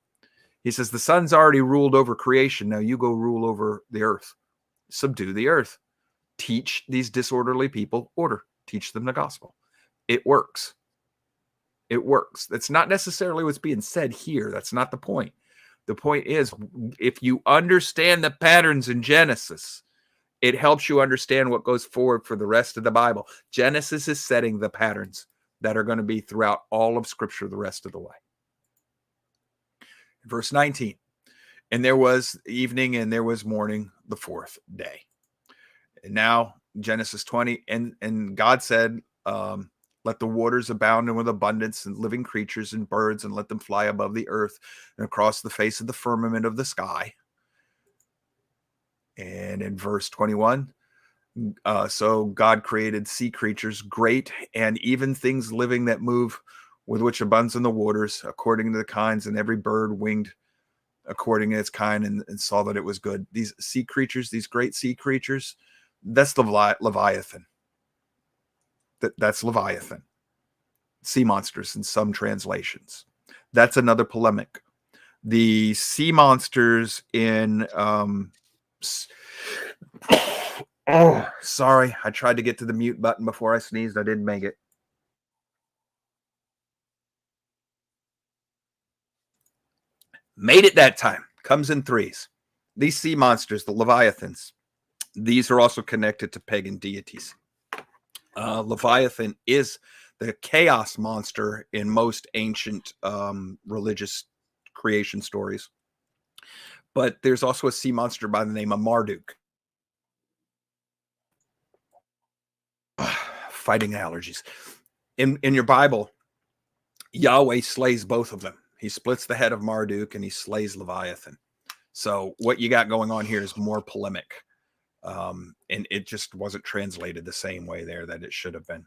he says, the sun's already ruled over creation. Now you go rule over the earth. Subdue the earth. Teach these disorderly people order. Teach them the gospel. It works. It works. That's not necessarily what's being said here. That's not the point. The point is, if you understand the patterns in Genesis, it helps you understand what goes forward for the rest of the Bible. Genesis is setting the patterns that are going to be throughout all of Scripture the rest of the way. Verse 19, and there was evening and there was morning the fourth day. And now Genesis 20, and God said, let the waters abound with abundance and living creatures and birds, and let them fly above the earth and across the face of the firmament of the sky. And in verse 21, so God created sea creatures, great and even things living that move, with which abounds in the waters, according to the kinds, and every bird winged according to its kind, and saw that it was good. These sea creatures, these great sea creatures, that's the Leviathan. That's Leviathan. Sea monsters in some translations. That's another polemic. The sea monsters in oh, sorry, I tried to get to the mute button before I sneezed. I didn't make it. Made it that time. Comes in threes. These sea monsters, the Leviathans, these are also connected to pagan deities. Leviathan is the chaos monster in most ancient religious creation stories. But there's also a sea monster by the name of Marduk. Fighting allergies. In your Bible, Yahweh slays both of them. He splits the head of Marduk and he slays Leviathan. So what you got going on here is more polemic. And it just wasn't translated the same way there that it should have been.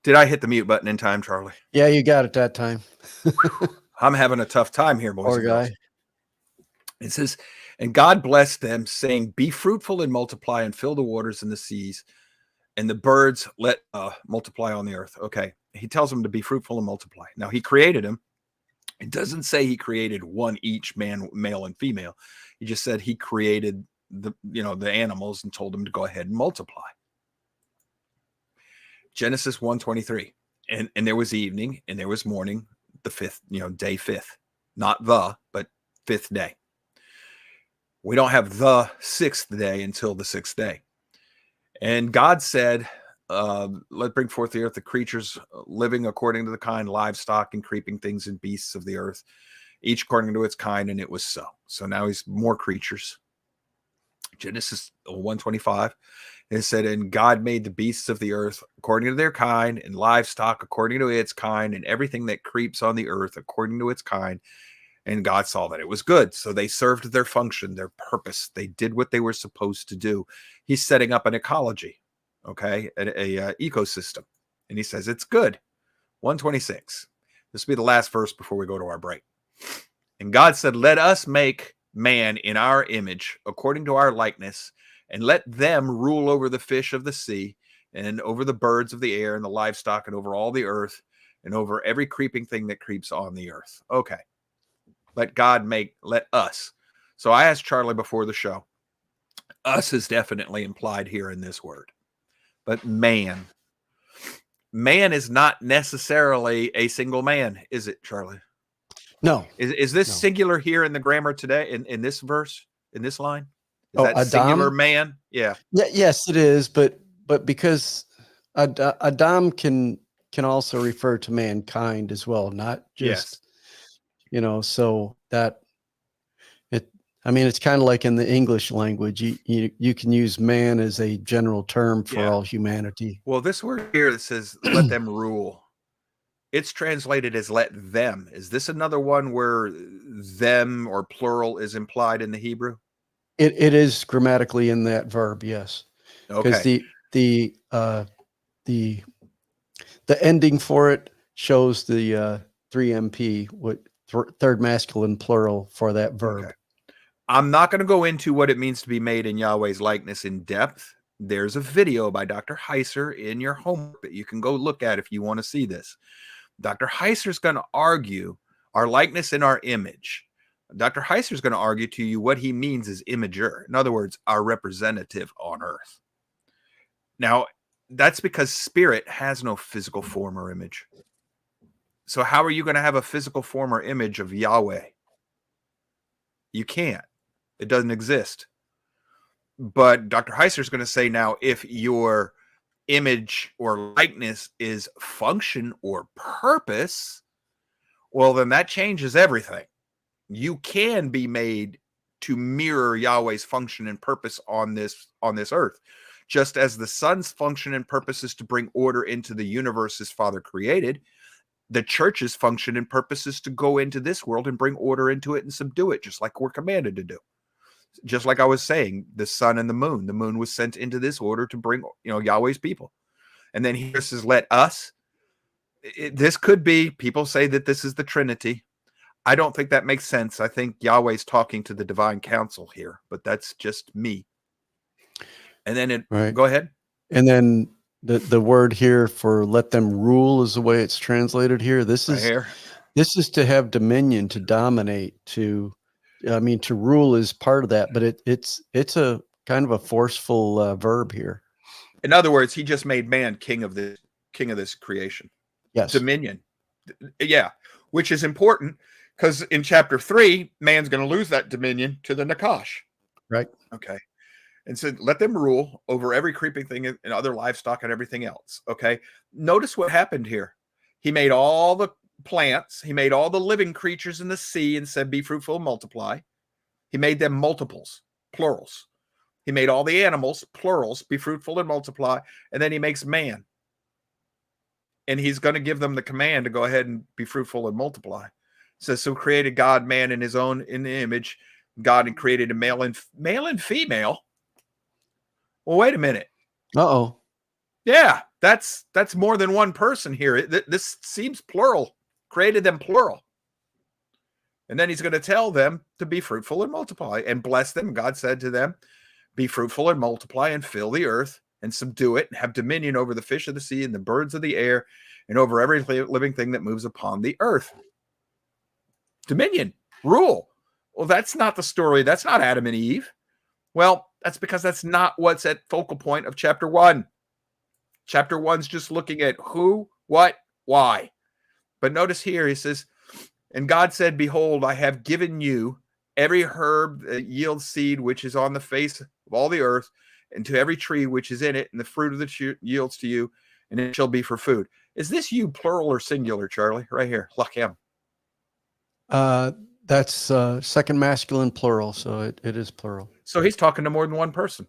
Did I hit the mute button in time, Charlie?
Yeah, you got it that time.
I'm having a tough time here, boys.
Poor guy.
It says, and God blessed them, saying, be fruitful and multiply and fill the waters and the seas, and the birds let multiply on the earth. Okay. He tells them to be fruitful and multiply. Now he created them. It doesn't say he created one each, man, male and female. He just said he created the animals and told them to go ahead and multiply. Genesis 1:23. And there was evening and there was morning, the fifth, day fifth. Not but fifth day. We don't have the sixth day until the sixth day. And God said, let bring forth the earth the creatures living according to the kind, livestock and creeping things and beasts of the earth, each according to its kind, and it was so. So now he's more creatures. Genesis 1:25. It said, and God made the beasts of the earth according to their kind, and livestock according to its kind, and everything that creeps on the earth according to its kind. And God saw that it was good. So they served their function, their purpose. They did what they were supposed to do. He's setting up an ecology, okay, a ecosystem. And he says it's good. 1:26. This will be the last verse before we go to our break. And God said, let us make man in our image, according to our likeness, and let them rule over the fish of the sea, and over the birds of the air, and the livestock, and over all the earth, and over every creeping thing that creeps on the earth. Okay. Let us. So I asked Charlie before the show. Us is definitely implied here in this word. But man is not necessarily a single man, is it, Charlie?
No.
Is this singular here in the grammar today, in this verse, in this line? Is that
Adam?
Singular man? Yeah.
Yes, it is. But because Adam can also refer to mankind as well, not just, so that it's kind of like in the English language, you can use man as a general term for all humanity.
Well, this word here that says, let them rule, it's translated as let them. Is this another one where them or plural is implied in the Hebrew?
It is grammatically in that verb, yes. Because the ending for it shows the 3MP, third masculine plural for that verb.
Okay. I'm not going to go into what it means to be made in Yahweh's likeness in depth. There's a video by Dr. Heiser in your homework that you can go look at if you want to see this. Dr. Heiser is going to argue our likeness in our image. Dr. Heiser is going to argue to you what he means is imager. In other words, our representative on earth. Now, that's because spirit has no physical form or image. So how are you going to have a physical form or image of Yahweh? You can't. It doesn't exist. But Dr. Heiser is going to say now, if your image or likeness is function or purpose, well, then that changes everything. You can be made to mirror Yahweh's function and purpose on this earth. Just as the Son's function and purpose is to bring order into the universe his Father created, the church's function and purpose is to go into this world and bring order into it and subdue it, just like we're commanded to do. Just like I was saying, the sun and the moon was sent into this order to bring, Yahweh's people. And then here says, let us. This could be, people say that this is the Trinity. I don't think that makes sense. I think Yahweh's talking to the divine council here, but that's just me. And then go ahead.
And then the word here for let them rule is the way it's translated here. This is to have dominion, to dominate, to rule is part of that, but it's a kind of a forceful verb here.
In other words, he just made man king of this creation.
Yes.
Dominion. Yeah. Which is important because in chapter 3, man's going to lose that dominion to the Nakash.
Right.
Okay. And so let them rule over every creeping thing and other livestock and everything else. Okay. Notice what happened here. He made all the plants. He made all the living creatures in the sea and said, be fruitful and multiply. He made them multiples, plurals. He made all the animals, plurals, be fruitful and multiply. And then he makes man. And he's going to give them the command to go ahead and be fruitful and multiply. It says, so created God man in the image. God had created a male and female. Well, wait a minute.
Uh-oh.
Yeah, that's more than one person here. This seems plural. Created them plural. And then he's going to tell them to be fruitful and multiply and bless them. God said to them, be fruitful and multiply and fill the earth and subdue it and have dominion over the fish of the sea and the birds of the air and over every living thing that moves upon the earth. Dominion, rule. Well, that's not the story. That's not Adam and Eve. Well, that's because that's not what's at focal point of chapter 1. Chapter 1's just looking at who, what, why. But notice here, he says, and God said, behold, I have given you every herb that yields seed, which is on the face of all the earth, and to every tree which is in it, and the fruit of the tree yields to you, and it shall be for food. Is this you plural or singular, Charlie? Right here. Look him.
That's second masculine plural, so it is plural.
So he's talking to more than one person.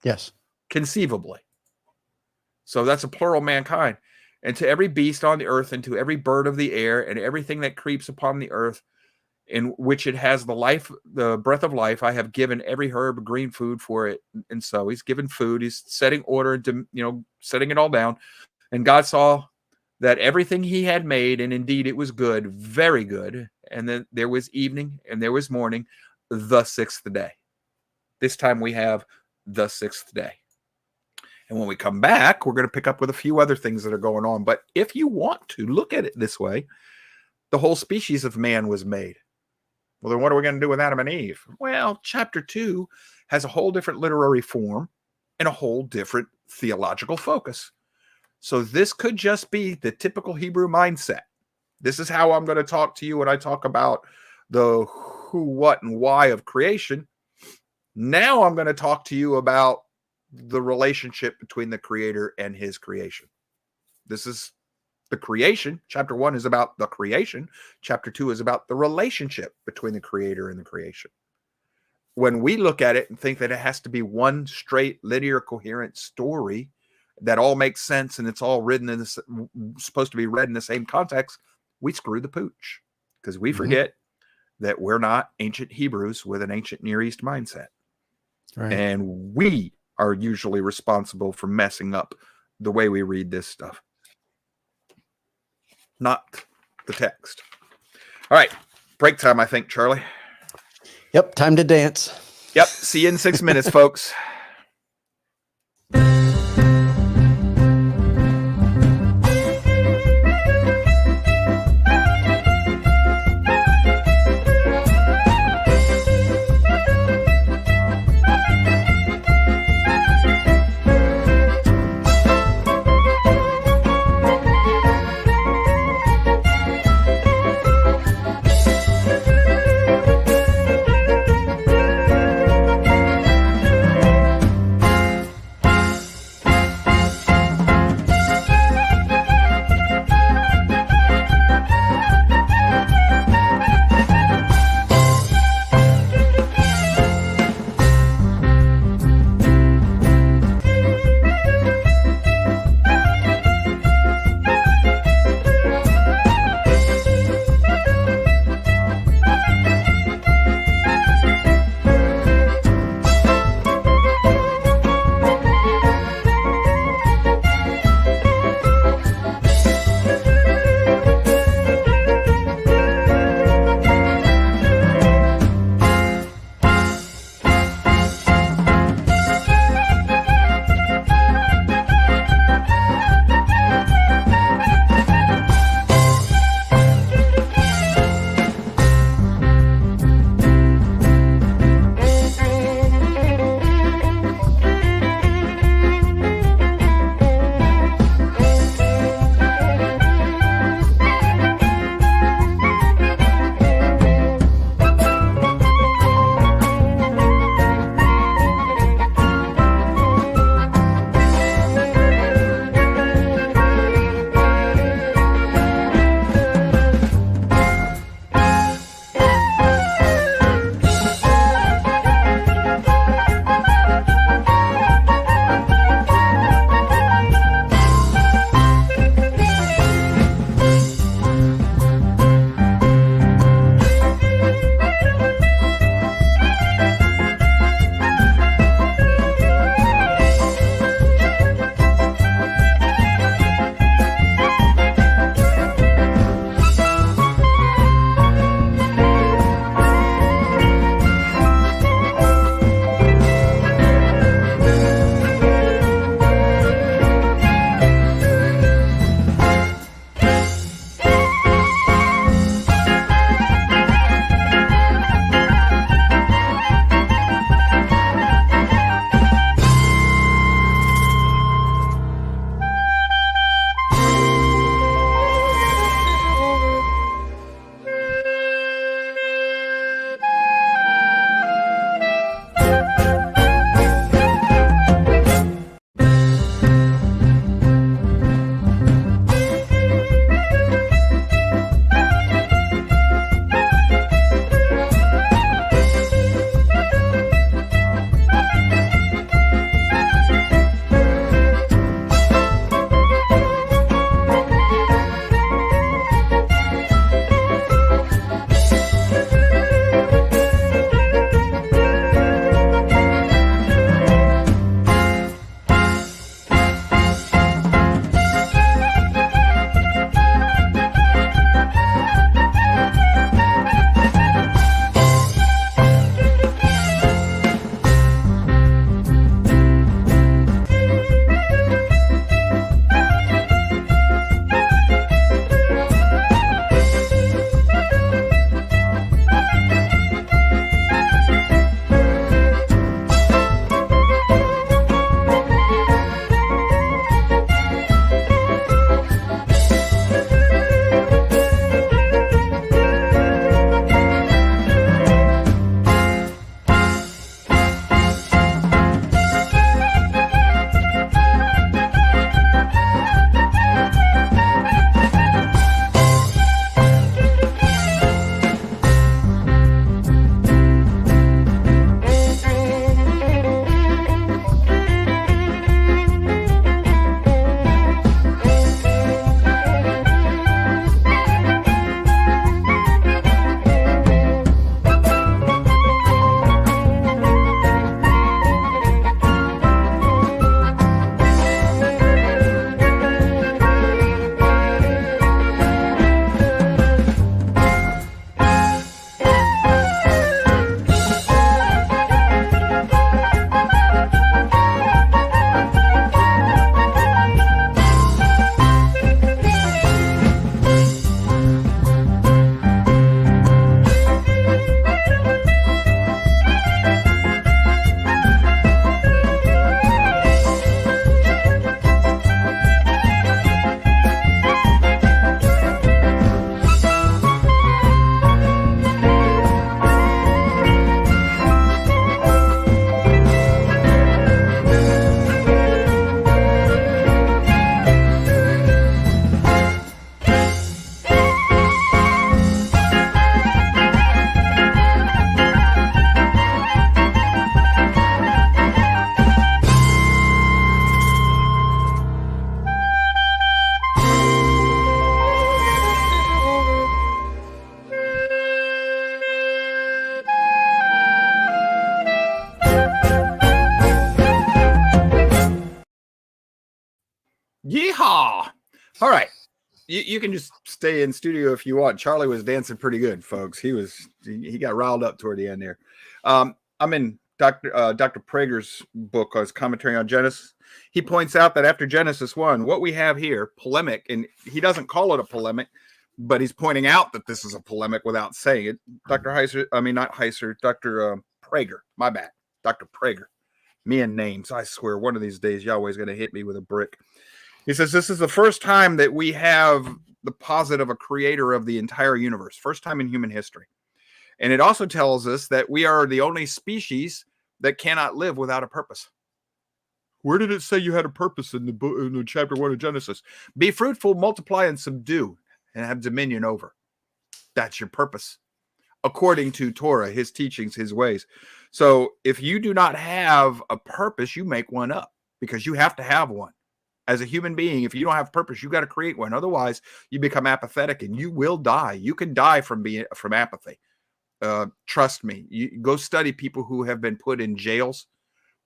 Yes.
Conceivably. So that's a plural mankind. And to every beast on the earth, and to every bird of the air, and everything that creeps upon the earth, in which it has the breath of life, I have given every herb green food for it. And so he's given food. He's setting order into, setting it all down. And God saw that everything he had made, and indeed it was good, very good. And then there was evening and there was morning, the sixth day. This time we have the sixth day. And when we come back, we're going to pick up with a few other things that are going on. But if you want to look at it this way, the whole species of man was made. Well, then what are we going to do with Adam and Eve? Well, chapter 2 has a whole different literary form and a whole different theological focus. So this could just be the typical Hebrew mindset. This is how I'm going to talk to you when I talk about the who, what, and why of creation. Now I'm going to talk to you about the relationship between the creator and his creation. This is the creation. Chapter 1 is about the creation. Chapter 2 is about the relationship between the creator and the creation. When we look at it and think that it has to be one straight, linear, coherent story that all makes sense and it's all written in this, supposed to be read in the same context, we screw the pooch, because we forget that we're not ancient Hebrews with an ancient Near East mindset.
Right.
And we are usually responsible for messing up the way we read this stuff, not the text. All right, break time, I think, Charlie.
Yep, time to dance.
Yep, see you in 6 minutes, folks. Yeehaw! All right. You can just stay in studio if you want. Charlie was dancing pretty good, folks. He got riled up toward the end there. I'm in Dr. Prager's book, his commentary on Genesis. He points out that after Genesis 1, what we have here, polemic, and he doesn't call it a polemic, but he's pointing out that this is a polemic without saying it. Dr. Heiser, I mean, not Heiser, Dr. Prager, my bad. Dr. Prager. Me and names. I swear one of these days Yahweh's going to hit me with a brick. He says this is the first time that we have the posit of a creator of the entire universe. First time in human history. And it also tells us that we are the only species that cannot live without a purpose. Where did it say you had a purpose in the book, in chapter 1 of Genesis? Be fruitful, multiply, and subdue, and have dominion over. That's your purpose, according to Torah, his teachings, his ways. So if you do not have a purpose, you make one up, because you have to have one. As a human being, if you don't have purpose, you got to create one. Otherwise, you become apathetic and you will die. You can die from apathy. Trust me. You go study people who have been put in jails.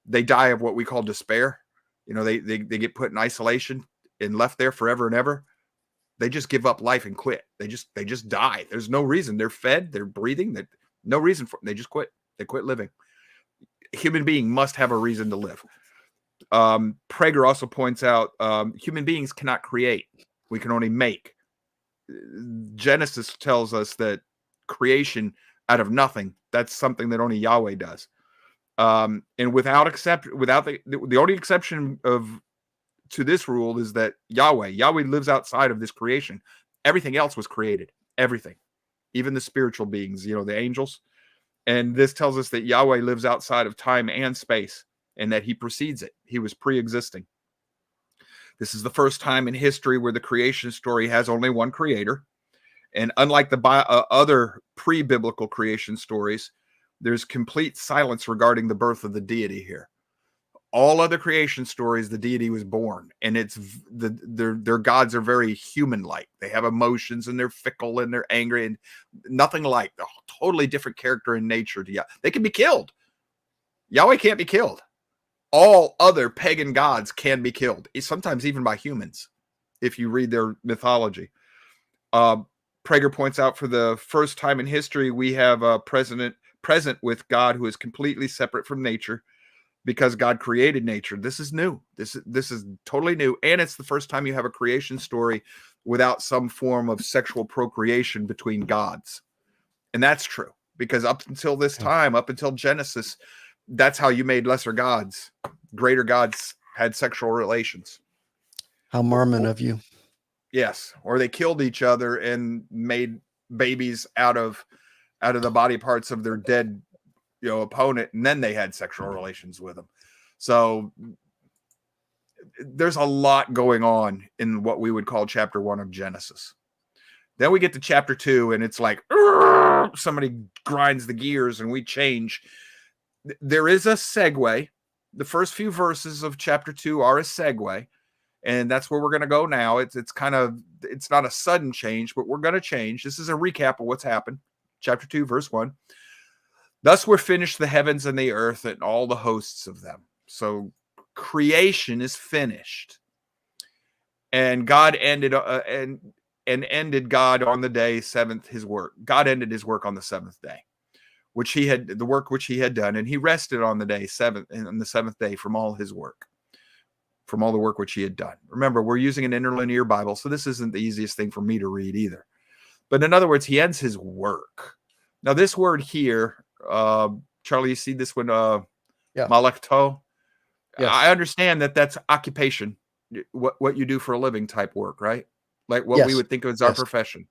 They die of what we call despair. You know, they get put in isolation and left there forever and ever. They just give up life and quit. They just die. There's no reason. They're fed. They're breathing. No reason for it. They just quit. They quit living. A human being must have a reason to live. Prager also points out human beings cannot create. We can only make. Genesis tells us that creation out of nothing, that's something that only Yahweh does. And the only exception to this rule is that Yahweh lives outside of this creation. Everything else was created. Everything. Even the spiritual beings, the angels. And this tells us that Yahweh lives outside of time and space, and that he precedes it. He was pre-existing. This is the first time in history where the creation story has only one creator. And unlike the other pre-biblical creation stories, there's complete silence regarding the birth of the deity here. All other creation stories, the deity was born, and their gods are very human-like. They have emotions, and they're fickle, and they're angry, and nothing like a totally different character in nature. They can be killed. Yahweh can't be killed. All other pagan gods can be killed, sometimes even by humans, if you read their mythology. Prager points out for the first time in history, we have a present with God who is completely separate from nature, because God created nature. This is new. This is totally new. And it's the first time you have a creation story without some form of sexual procreation between gods. And that's true, because up until this time, up until Genesis, that's how you made lesser gods. Greater gods had sexual relations.
How Mormon of you.
Yes. Or they killed each other and made babies out of the body parts of their dead opponent, and then they had sexual relations with them. So there's a lot going on in what we would call chapter 1 of Genesis. Then we get to chapter 2, and it's like somebody grinds the gears and we change. There is a segue. The first few verses of chapter 2 are a segue, and that's where we're going to go now. It's not a sudden change, but we're going to change. This is a recap of what's happened. Chapter 2, verse 1. Thus were finished the heavens and the earth and all the hosts of them. So creation is finished. And God ended ended God on the day seventh his work. God ended his work on the seventh day, the work which he had done, and he rested on the seventh day from all his work, from all the work which he had done. Remember, we're using an interlinear Bible, so this isn't the easiest thing for me to read either. But in other words, he ends his work. Now, this word here, Charlie, you see this one, malekto? Yes. I understand that that's occupation, what you do for a living type work, right? Like what we would think of as our profession.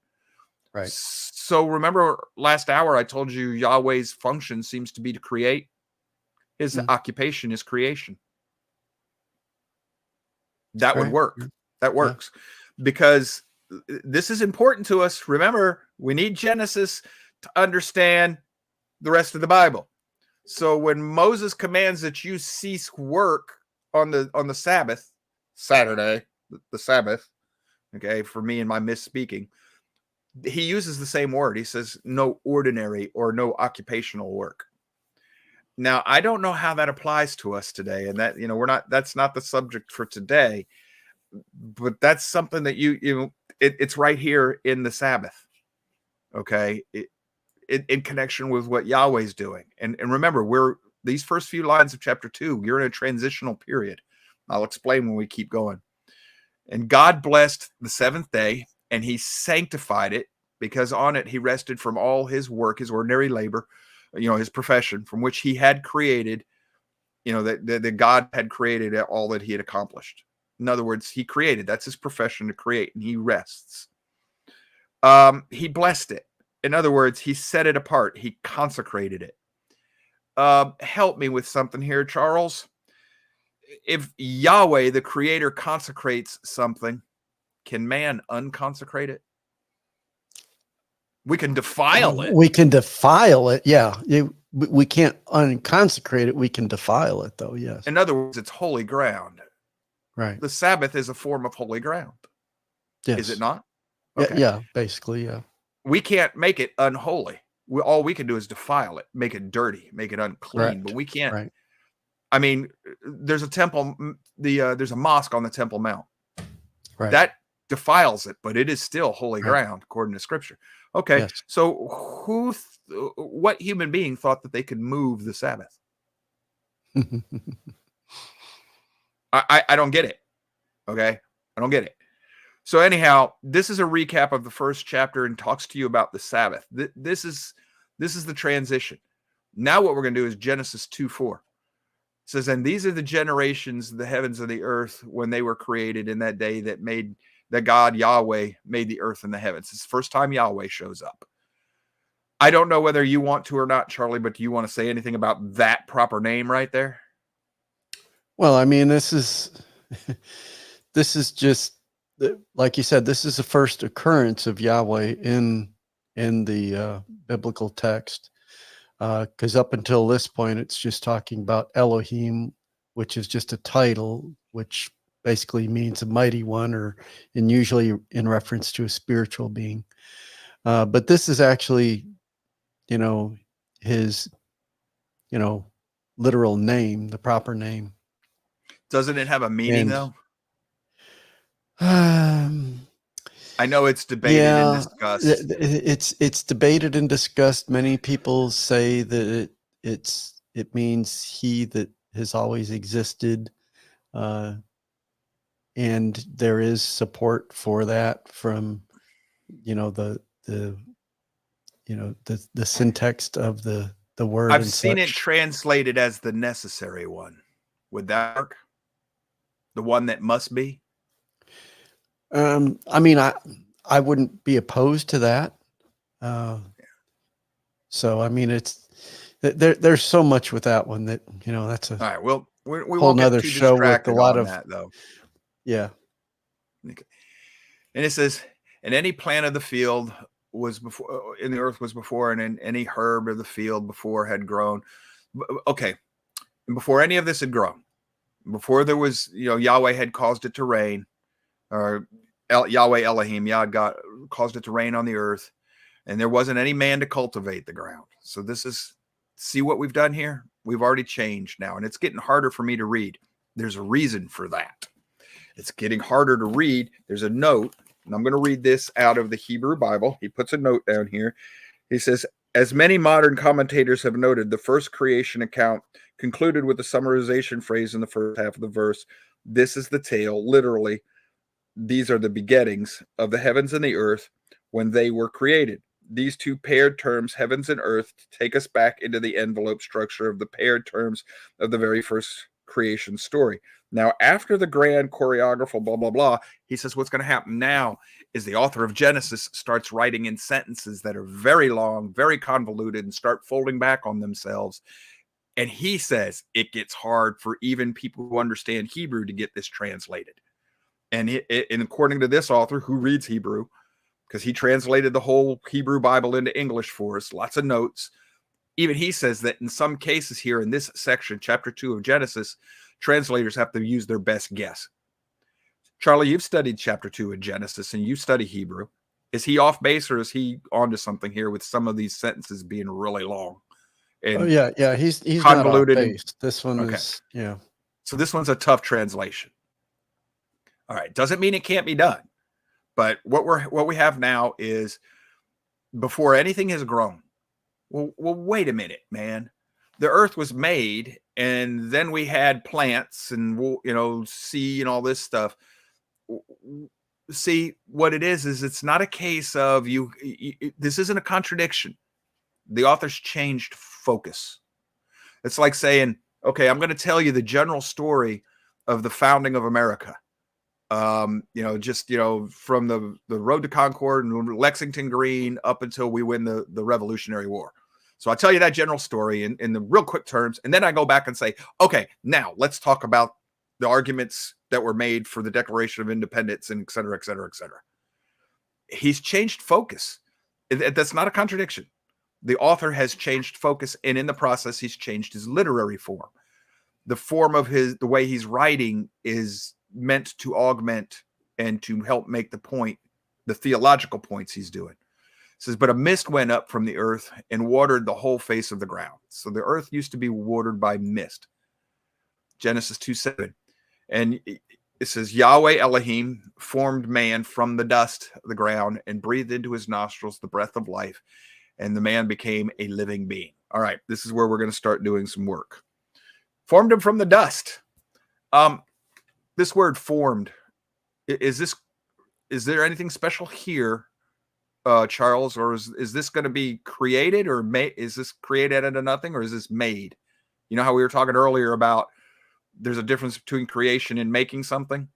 Right.
So remember last hour, I told you Yahweh's function seems to be to create. His occupation is creation. That would work. That works. Because this is important to us. Remember, we need Genesis to understand the rest of the Bible. So when Moses commands that you cease work on the Sabbath, Saturday, the Sabbath, okay, for me and my misspeaking, he uses the same word. He says no ordinary or no occupational work. Now, I don't know how that applies to us today, and that that's not the subject for today. but that's something that it's right here in the Sabbath. Okay. In connection with what Yahweh's doing. And remember, these first few lines of chapter 2, you're in a transitional period. I'll explain when we keep going. And God blessed the seventh day, and he sanctified it, because on it he rested from all his work, his ordinary labor, his profession, from which he had created, that God had created all that he had accomplished. In other words, he created. That's his profession, to create, and he rests. He blessed it. In other words, he set it apart. He consecrated it. Help me with something here, Charles. If Yahweh, the creator, consecrates something, can man unconsecrate it? We can defile it.
We can defile it. Yeah. We can't unconsecrate it. We can defile it, though. Yes.
In other words, it's holy ground.
Right.
The Sabbath is a form of holy ground.
Yes.
Is it not?
Okay. Yeah. Basically, yeah.
We can't make it unholy. All we can do is defile it, make it dirty, make it unclean.
Correct.
But we can't.
Right.
I mean, there's a temple. There's a mosque on the Temple Mount.
Right.
That defiles it, but it is still holy ground according to Scripture. Okay,
yes.
So what human being thought that they could move the Sabbath? I don't get it. Okay, I don't get it. So anyhow, this is a recap of the first chapter and talks to you about the Sabbath. This is the transition. Now what we're going to do is Genesis 2:4. It says, and these are the generations, the heavens and the earth, when they were created in that day that God, Yahweh, made the earth and the heavens. It's the first time Yahweh shows up. I don't know whether you want to or not, Charlie, but do you want to say anything about that proper name right there?
Well, I mean, this is just, like you said, this is the first occurrence of Yahweh in the biblical text. Because up until this point, it's just talking about Elohim, which is just a title, which basically means a mighty one, and usually in reference to a spiritual being. But this is actually, his, literal name, the proper name.
Doesn't it have a meaning, though? I know it's debated and discussed.
It's debated and discussed. Many people say that it means he that has always existed, and there is support for that from the syntax of the word.
I've seen it translated as the necessary one. Would that work? The one that must be?
I mean, I wouldn't be opposed to that. So, I mean, there's so much with that one that, that's a
all right. Well, we
whole
won't
nother
get too
show with a lot of
that, though.
Yeah.
Okay. And it says, and any plant of the field was before in the earth was before, and any herb of the field before had grown. Okay. And before any of this had grown, before there was, Yahweh had caused it to rain, or Yahweh Elohim, Yah God caused it to rain on the earth, and there wasn't any man to cultivate the ground. So see what we've done here? We've already changed now, and it's getting harder for me to read. There's a reason for that. It's getting harder to read. There's a note, and I'm going to read this out of the Hebrew Bible. He puts a note down here. He says, as many modern commentators have noted, the first creation account concluded with the summarization phrase in the first half of the verse. This is the tale, literally. These are the beginnings of the heavens and the earth when they were created. These two paired terms, heavens and earth, take us back into the envelope structure of the paired terms of the very first creation story. Now, after the grand choreographical blah, blah, blah, he says what's going to happen now is the author of Genesis starts writing in sentences that are very long, very convoluted, and start folding back on themselves. And he says it gets hard for even people who understand Hebrew to get this translated. And according to this author who reads Hebrew, because he translated the whole Hebrew Bible into English for us, lots of notes, even he says that in some cases here in this section, chapter 2 of Genesis, translators have to use their best guess. Charlie, you've studied chapter 2 of Genesis and you study Hebrew. Is he off base, or is he onto something here with some of these sentences being really long? And
yeah, he's
convoluted.
Not off base. This one is, yeah.
So this one's a tough translation. All right. Doesn't mean it can't be done. But what we have now is before anything has grown. Well, wait a minute, man. The earth was made, and then we had plants and, sea and all this stuff. See, what it is it's not a case of this isn't a contradiction. The author's changed focus. It's like saying, okay, I'm going to tell you the general story of the founding of America. From the road to Concord and Lexington Green up until we win the Revolutionary War. So I tell you that general story in the real quick terms, and then I go back and say, okay, now let's talk about the arguments that were made for the Declaration of Independence, and et cetera, et cetera, et cetera. He's changed focus. That's not a contradiction. The author has changed focus, and in the process, he's changed his literary form. The form of the way he's writing is meant to augment and to help make the point, the theological points he's doing. It says, but a mist went up from the earth and watered the whole face of the ground. So the earth used to be watered by mist. Genesis 2:7. And it says, Yahweh Elohim formed man from the dust of the ground and breathed into his nostrils the breath of life, and the man became a living being. All right, this is where we're going to start doing some work. Formed him from the dust. This word formed, is there anything special here, Charles, or is this going to be created, or is this created out of nothing, or is this made? You know how we were talking earlier about there's a difference between creation and making something?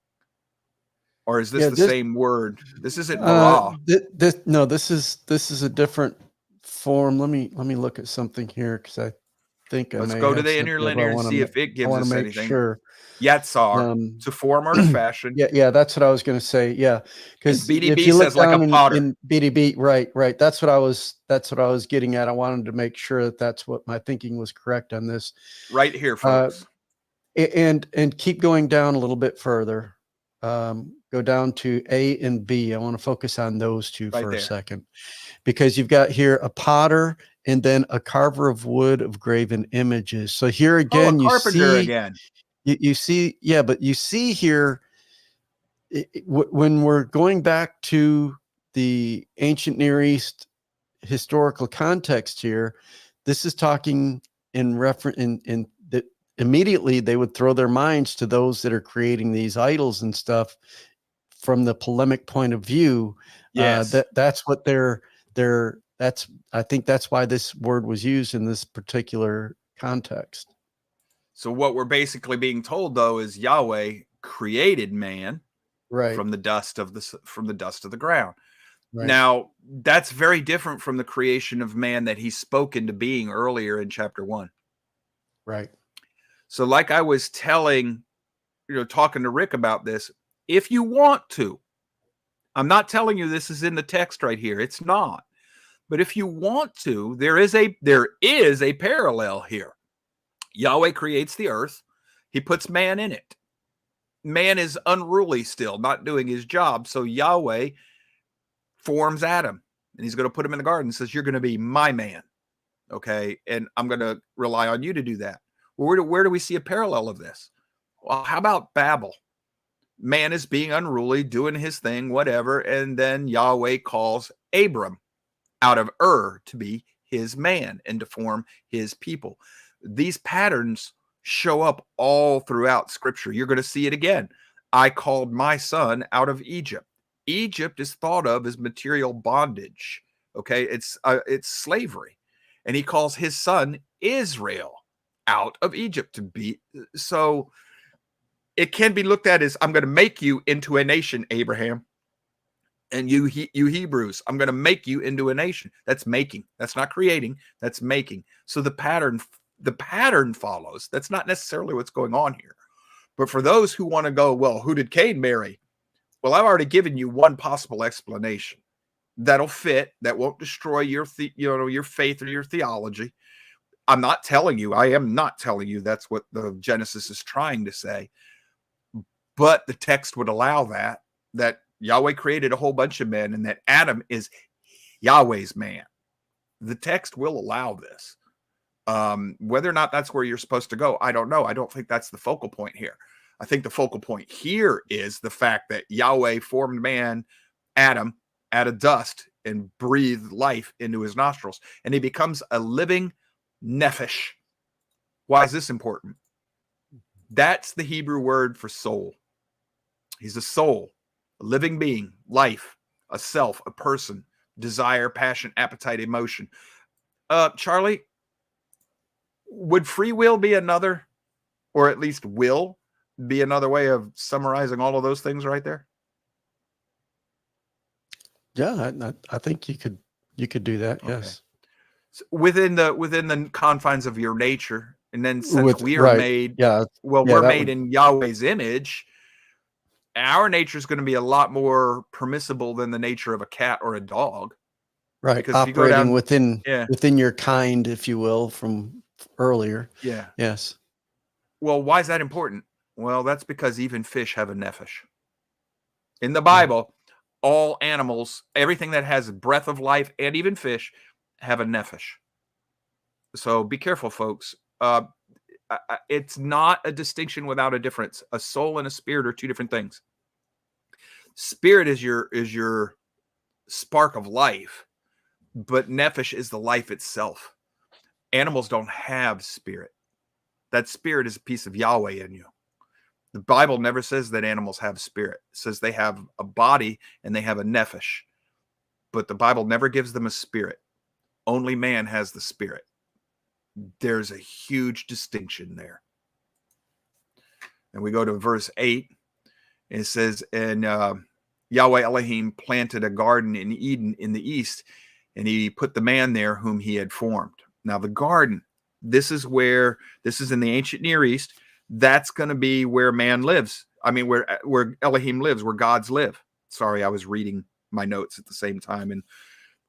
Or is this the same word? This isn't bara.
This is a different form. Let me look at something here, because I think
let's go to the interlinear and see if it gives us anything.
Sure.
Yatsar, to form or to fashion.
Yeah, that's what I was going to say. Yeah, because
BDB says like a potter.
In BDB, right. That's what I was getting at. I wanted to make sure that that's what my thinking was correct on this.
Right here, folks.
And keep going down a little bit further. Go down to A and B. I want to focus on those two for a second, because you've got here a potter and then a carver of wood of graven images. So here again, you see, yeah, but you see here, when we're going back to the ancient Near East historical context here, this is talking in reference in that immediately they would throw their minds to those that are creating these idols and stuff from the polemic point of view.
Yes.
That's what I think that's why this word was used in this particular context.
So what we're basically being told, though, is Yahweh created man,
right,
from the dust of the ground.
Right.
Now, that's very different from the creation of man that he spoke into being earlier in chapter 1.
Right.
So like I was talking to Rick about this, if you want to, I'm not telling you this is in the text right here. It's not. But if you want to, there is a parallel here. Yahweh creates the earth. He puts man in it. Man is unruly still, not doing his job. So Yahweh forms Adam, and he's going to put him in the garden and says, you're going to be my man. Okay. And I'm going to rely on you to do that. Well, where do we see a parallel of this? Well, how about Babel? Man is being unruly, doing his thing, whatever. And then Yahweh calls Abram out of Ur to be his man and to form his people. These patterns show up all throughout Scripture. You're going to see it again. I called my son out of Egypt. Egypt is thought of as material bondage. Okay, it's slavery, and he calls his son Israel out of Egypt to be. So it can be looked at as, I'm going to make you into a nation, Abraham, and you Hebrews, I'm going to make you into a nation. That's making. That's not creating. That's making. So the pattern follows. That's not necessarily what's going on here. But for those who want to go, well, who did Cain marry? Well, I've already given you one possible explanation that'll fit, that won't destroy your faith or your theology. I am not telling you that's what the Genesis is trying to say. But the text would allow that Yahweh created a whole bunch of men and that Adam is Yahweh's man. The text will allow this. Whether or not that's where you're supposed to go, I don't know. I don't think that's the focal point here. I think the focal point here is the fact that Yahweh formed man, Adam, out of dust and breathed life into his nostrils, and he becomes a living nephesh. Why is this important? That's the Hebrew word for soul. He's a soul, a living being, life, a self, a person, desire, passion, appetite, emotion. Charlie, would free will be another, or at least will be another way of summarizing all of those things right there?
Yeah, I think you could do that.
Okay.
Yes.
So within the confines of your nature, and then since we are
right.
made,
Yeah.
well,
Yeah,
we're
that
made
would-
in Yahweh's image. Our nature is going to be a lot more permissible than the nature of a cat or a dog.
Right.
Because if you go
Operating
down,
within your kind, if you will, from earlier.
yeah.
Yes.
Well, why is that important? Well, that's because even fish have a nephesh. In the Bible, all animals, everything that has breath of life, and even fish, have a nephesh. So be careful, folks. It's not a distinction without a difference. A soul and a spirit are two different things. Spirit is your spark of life, but nephesh is the life itself. Animals don't have spirit. That spirit is a piece of Yahweh in you. The Bible never says that animals have spirit. It says they have a body and they have a nephesh. But the Bible never gives them a spirit. Only man has the spirit. There's a huge distinction there. And we go to verse 8. It says, and Yahweh Elohim planted a garden in Eden in the east, and he put the man there whom he had formed. Now the garden, this is in the ancient Near East. That's going to be where man lives. I mean, where Elohim lives, where gods live. Sorry, I was reading my notes at the same time, and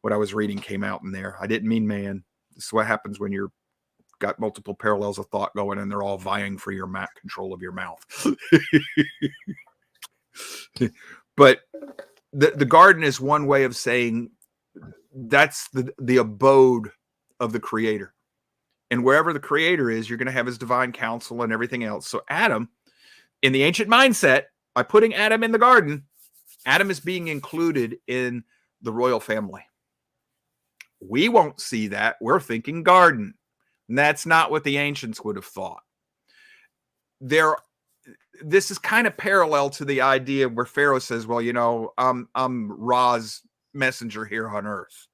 what I was reading came out in there. I didn't mean man. This is what happens when you're got multiple parallels of thought going, and they're all vying for your control of your mouth. But the garden is one way of saying that's the abode of the Creator. And wherever the Creator is, you're going to have his divine counsel and everything else. So Adam, in the ancient mindset, by putting Adam in the garden, Adam is being included in the royal family. We won't see that. We're thinking garden. And that's not what the ancients would have thought. This is kind of parallel to the idea where Pharaoh says, well, you know, I'm Ra's messenger here on earth.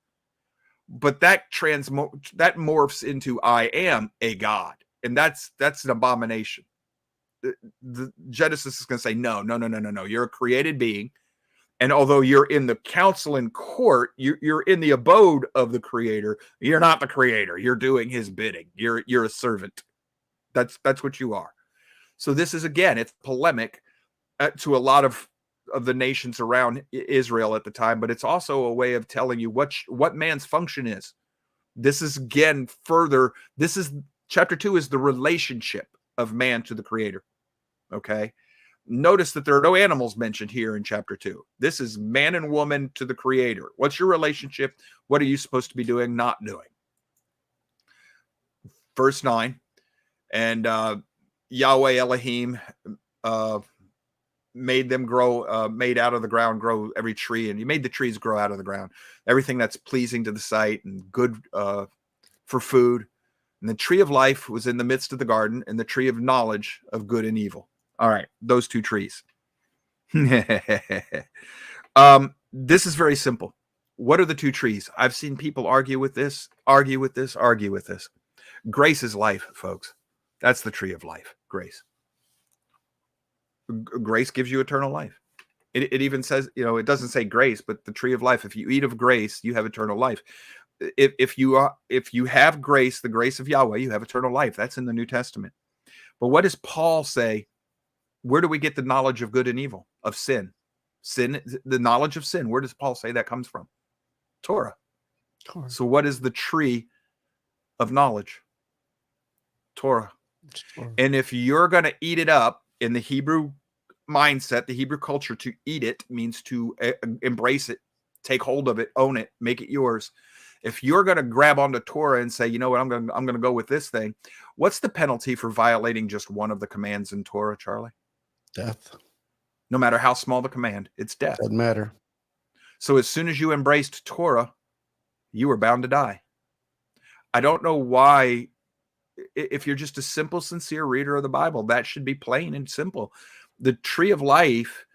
But that morphs into I am a god. And that's an abomination. The Genesis is going to say, no. You're a created being. And although you're in the council and court, you're in the abode of the Creator. You're not the Creator. You're doing his bidding. You're a servant. That's what you are. So this is, again, it's polemic to a lot of the nations around Israel at the time, but it's also a way of telling you what man's function is. This is, again, further. This is chapter 2 is the relationship of man to the Creator. Okay. Notice that there are no animals mentioned here in chapter 2. This is man and woman to the Creator. What's your relationship? What are you supposed to be doing, not doing? Verse 9, and Yahweh Elohim made them grow, made out of the ground grow every tree, and he made the trees grow out of the ground. Everything that's pleasing to the sight and good for food. And the tree of life was in the midst of the garden, and the tree of knowledge of good and evil. All right, those two trees. This is very simple. What are the two trees? I've seen people argue with this. Grace is life, folks. That's the tree of life, grace. Grace gives you eternal life. It even says, you know, it doesn't say grace, but the tree of life. If you eat of grace, you have eternal life. If you have grace, the grace of Yahweh, you have eternal life. That's in the New Testament. But what does Paul say? Where do we get the knowledge of good and evil, of sin? Sin, the knowledge of sin. Where does Paul say that comes from? Torah. So what is the tree of knowledge? Torah. And if you're going to eat it up in the Hebrew mindset, the Hebrew culture, to eat it means to embrace it, take hold of it, own it, make it yours. If you're going to grab onto Torah and say, you know what, I'm going to go with this thing. What's the penalty for violating just one of the commands in Torah, Charlie?
Death.
No matter how small the command, it's death.
Doesn't matter.
So as soon as you embraced Torah, you were bound to die. I don't know why, if you're just a simple, sincere reader of the Bible, that should be plain and simple. The tree of life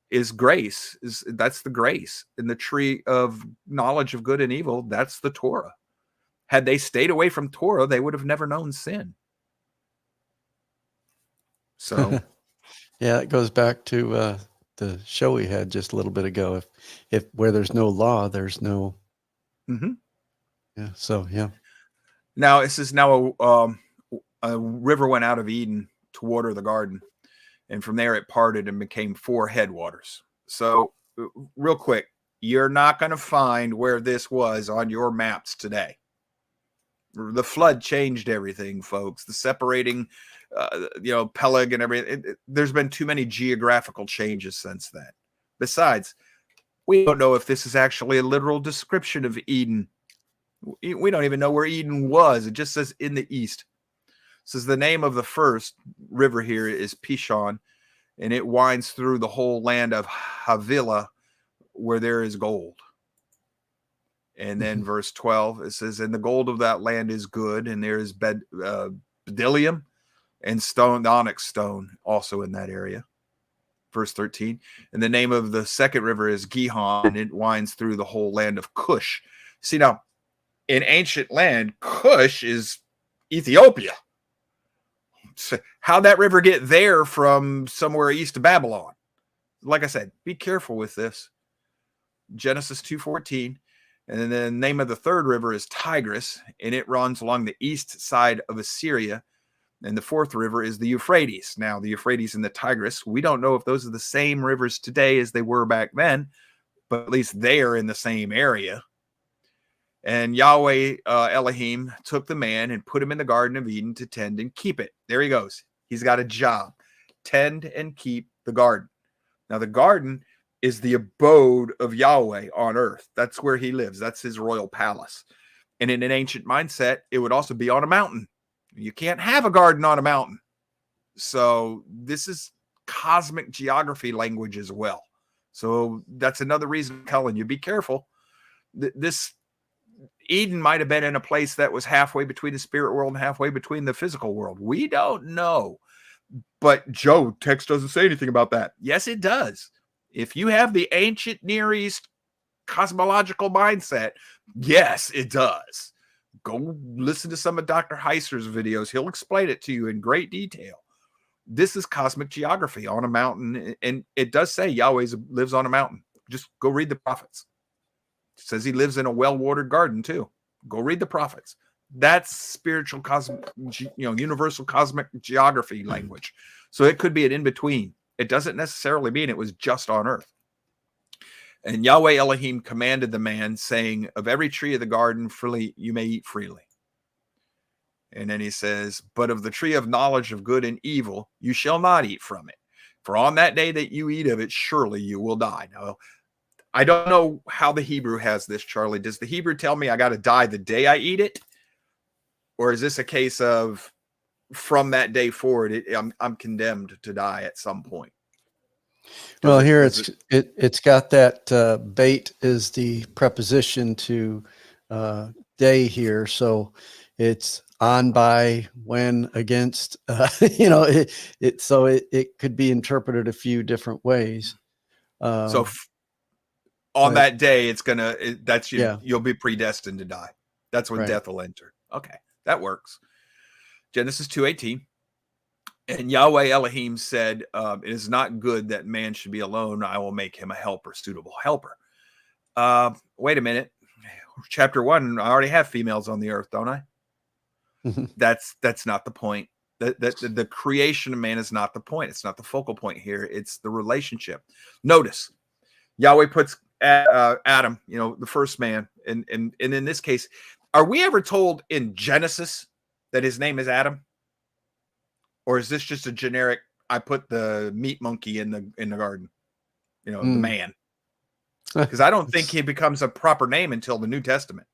is grace. That's the grace. And the tree of knowledge of good and evil, that's the Torah. Had they stayed away from Torah, they would have never known sin. So,
yeah, it goes back to the show we had just a little bit ago. If where there's no law, there's no.
mm-hmm.
Yeah. So yeah.
Now it says now a river went out of Eden to water the garden, and from there it parted and became 4 headwaters. So, real quick, you're not going to find where this was on your maps today. The flood changed everything, folks. The separating, Peleg and everything. There's been too many geographical changes since then. Besides, we don't know if this is actually a literal description of Eden. We don't even know where Eden was. It just says in the east. It says the name of the first river here is Pishon, and it winds through the whole land of Havilah, where there is gold. And then verse 12, it says, and the gold of that land is good, and there is bdellium and stone, the onyx stone, also in that area. Verse 13, and the name of the second river is Gihon, and it winds through the whole land of Cush. See, now, in ancient land, Cush is Ethiopia. So how'd that river get there from somewhere east of Babylon? Like I said, be careful with this. Genesis 2:14. And then the name of the third river is Tigris, and it runs along the east side of Assyria. And the fourth river is the Euphrates. Now, the Euphrates and the Tigris, we don't know if those are the same rivers today as they were back then, but at least they are in the same area. And Yahweh Elohim took the man and put him in the Garden of Eden to tend and keep it. There he goes. He's got a job. Tend and keep the garden. Now, the garden is the abode of Yahweh on earth. That's where he lives. That's his royal palace. And in an ancient mindset, it would also be on a mountain. You can't have a garden on a mountain. So this is cosmic geography language as well. So that's another reason I'm telling you, be careful. This Eden might have been in a place that was halfway between the spirit world and halfway between the physical world. We don't know. But Joe, text doesn't say anything about that. Yes, it does. If you have the ancient Near East cosmological mindset, yes, it does. Go listen to some of Dr. Heiser's videos. He'll explain it to you in great detail. This is cosmic geography on a mountain, and it does say Yahweh lives on a mountain. Just go read the prophets. It says he lives in a well-watered garden too. Go read the prophets. That's spiritual cosmic, universal cosmic geography language. So it could be an in-between. It doesn't necessarily mean it was just on earth. And Yahweh Elohim commanded the man, saying, of every tree of the garden freely you may eat freely. And then he says, but of the tree of knowledge of good and evil you shall not eat from it. For on that day that you eat of it, surely you will die. Now, I don't know how the Hebrew has this, Charlie. Does the Hebrew tell me I got to die the day I eat it? Or is this a case of from that day forward, I'm condemned to die at some point?
Well, here it's got that bait is the preposition to day here, so it's on, by, when, against. So it could be interpreted a few different ways.
So on that day, it's gonna you'll be predestined to die. That's when death will enter. Okay, that works. Genesis 2:18. And Yahweh Elohim said, it is not good that man should be alone. I will make him a helper, suitable helper. Wait a minute. Chapter 1, I already have females on the earth, don't I? That's not the point. The creation of man is not the point. It's not the focal point here. It's the relationship. Notice, Yahweh puts Adam, the first man. And in this case, are we ever told in Genesis that his name is Adam? Or is this just a generic, I put the meat monkey in the garden, the man? Because I don't think he becomes a proper name until the New Testament.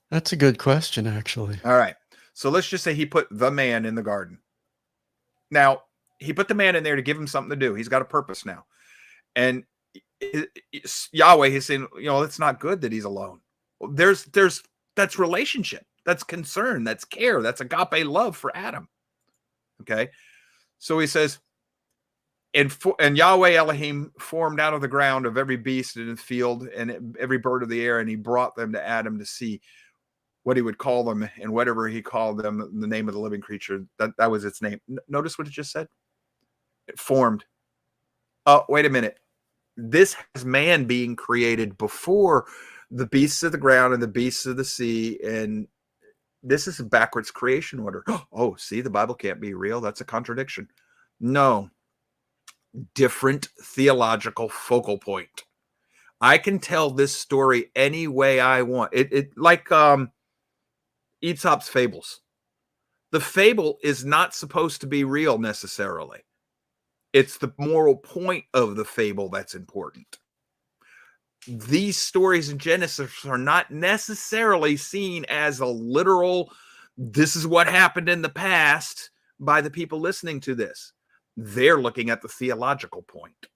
That's a good question, actually.
All right. So let's just say he put the man in the garden. Now, he put the man in there to give him something to do. He's got a purpose now. And Yahweh is saying, it's not good that he's alone. That's relationship. That's concern. That's care. That's agape love for Adam. Okay. So he says, and Yahweh Elohim formed out of the ground of every beast in the field and every bird of the air, and he brought them to Adam to see what he would call them, and whatever he called them, the name of the living creature, that was its name. Notice what it just said. It formed. Oh, wait a minute. This has man being created before the beasts of the ground and the beasts of the sea, and this is a backwards creation order. Oh, see, the Bible can't be real. That's a contradiction. No. Different theological focal point. I can tell this story any way I want. It like Aesop's fables. The fable is not supposed to be real necessarily. It's the moral point of the fable that's important. These stories in Genesis are not necessarily seen as a literal, this is what happened in the past by the people listening to this. They're looking at the theological point.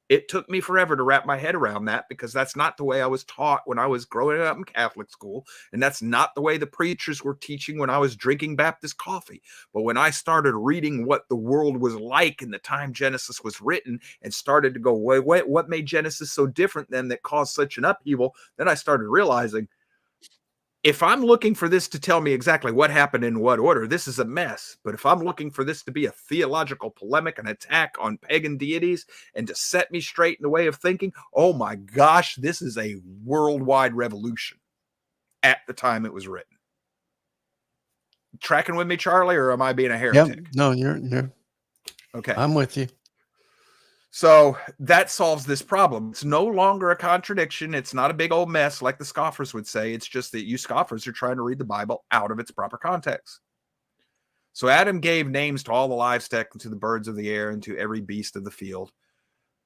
It took me forever to wrap my head around that, because that's not the way I was taught when I was growing up in Catholic school. And that's not the way the preachers were teaching when I was drinking Baptist coffee. But when I started reading what the world was like in the time Genesis was written, and started to go, wait, what made Genesis so different then that caused such an upheaval? Then I started realizing, if I'm looking for this to tell me exactly what happened in what order, this is a mess. But if I'm looking for this to be a theological polemic, an attack on pagan deities, and to set me straight in the way of thinking, oh my gosh, this is a worldwide revolution at the time it was written. Tracking with me, Charlie, or am I being a heretic?
Yep. No, you're
okay.
I'm with you.
So that solves this problem. It's no longer a contradiction. It's not a big old mess like the scoffers would say. It's just that you scoffers are trying to read the Bible out of its proper context. So Adam gave names to all the livestock and to the birds of the air and to every beast of the field.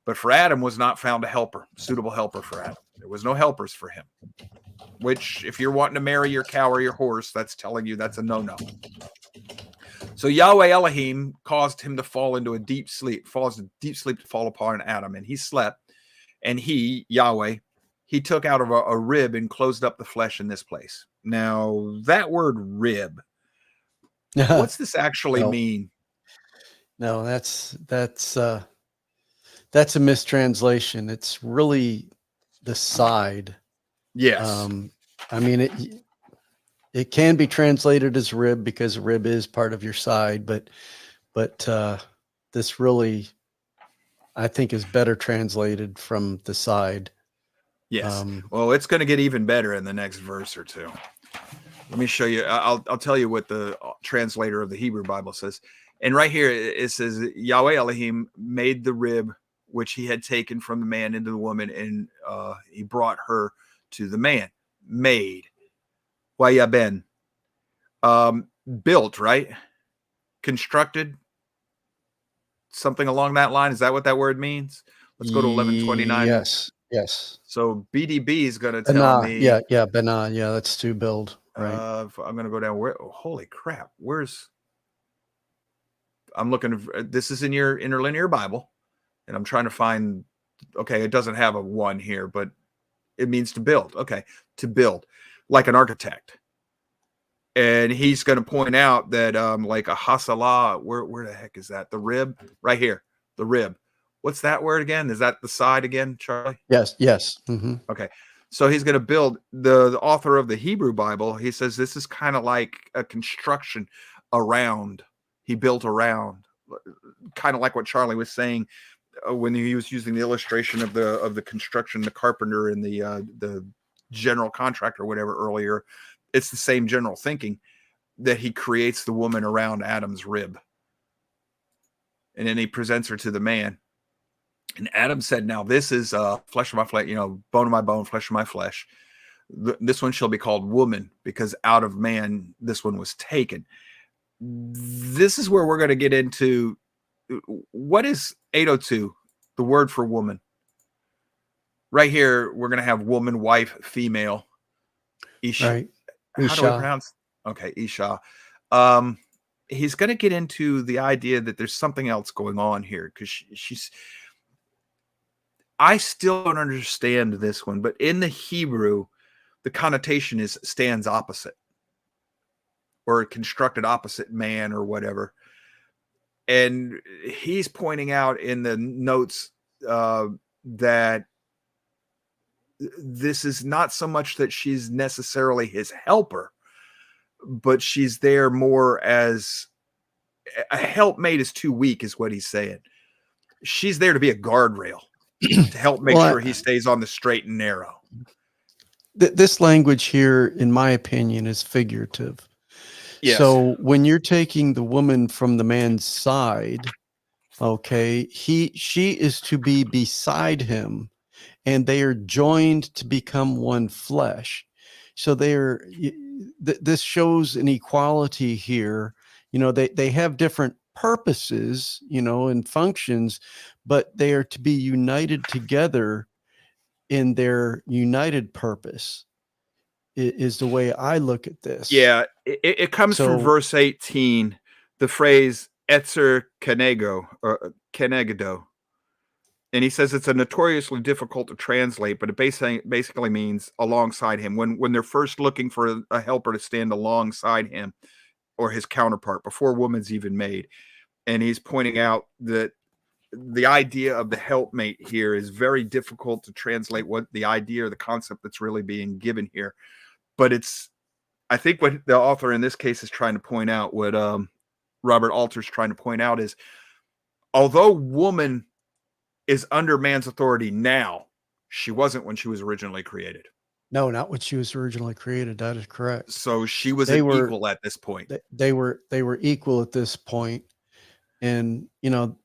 But for Adam was not found a helper, suitable helper for Adam. There was no helpers for him, which if you're wanting to marry your cow or your horse, that's telling you that's a no-no. So Yahweh Elohim caused him to fall into a deep sleep, to fall upon Adam, and he slept. And he, Yahweh, he took out of a rib and closed up the flesh in this place. Now, that word rib, what's this actually mean?
No, that's a mistranslation. It's really the side.
Yes.
I mean, it can be translated as rib because rib is part of your side, but this really, I think, is better translated from the side.
Yes. Well, it's going to get even better in the next verse or two. Let me show you. I'll tell you what the translator of the Hebrew Bible says. And right here it says, Yahweh Elohim made the rib which he had taken from the man into the woman, and he brought her to the man. Made. Wayaben. Built, right? Constructed. Something along that line. Is that what that word means? Let's go to 1129.
Yes.
So BDB is going to tell me.
Yeah, Bana. Yeah, that's to build. Right.
I'm going to go down. Where? Oh, holy crap. I'm looking. This is in your interlinear Bible, and I'm trying to find. Okay, it doesn't have a one here, but it means to build. Okay, to build, like an architect. And he's going to point out that like a hasalah, where the heck is that? The rib right here, the rib. What's that word again? Is that the side again, Charlie?
Yes. Mm-hmm.
Okay. So he's going to build, the author of the Hebrew Bible, he says this is kind of like a construction around. He built around, kind of like what Charlie was saying when he was using the illustration of the construction, the carpenter and the general contractor or whatever earlier. It's the same general thinking that he creates the woman around Adam's rib. And then he presents her to the man. And Adam said, now this is flesh of my flesh, bone of my bone, flesh of my flesh. This one shall be called woman, because out of man, this one was taken. This is where we're going to get into what is 802, the word for woman. Right here, we're going to have woman, wife, female. Isha.
Right.
How do we pronounce? Okay, Isha. he's going to get into the idea that there's something else going on here, because she's. I still don't understand this one, but in the Hebrew, the connotation is stands opposite, or constructed opposite man, or whatever. And he's pointing out in the notes that this is not so much that she's necessarily his helper, but she's there more as a helpmate. Is too weak, is what he's saying. She's there to be a guardrail to help make sure he stays on the straight and narrow.
This language here, in my opinion, is figurative. Yes. So when you're taking the woman from the man's side, okay, she is to be beside him, and they are joined to become one flesh. So this shows an equality here. You know, they have different purposes, you know, and functions, but they are to be united together in their united purpose, is the way I look at this.
Yeah, it comes from verse 18, the phrase etzer kenego, or kenegdo. And he says it's a notoriously difficult to translate, but it basically means alongside him. When they're first looking for a helper to stand alongside him or his counterpart before woman's even made. And he's pointing out that the idea of the helpmate here is very difficult to translate what the idea or the concept that's really being given here. But I think what the author in this case is trying to point out, what Robert Alter's trying to point out, is although woman is under man's authority now, she wasn't when she was originally created.
No, not when she was originally created. That is correct.
So she was equal at this point.
They were equal at this point. And, you know,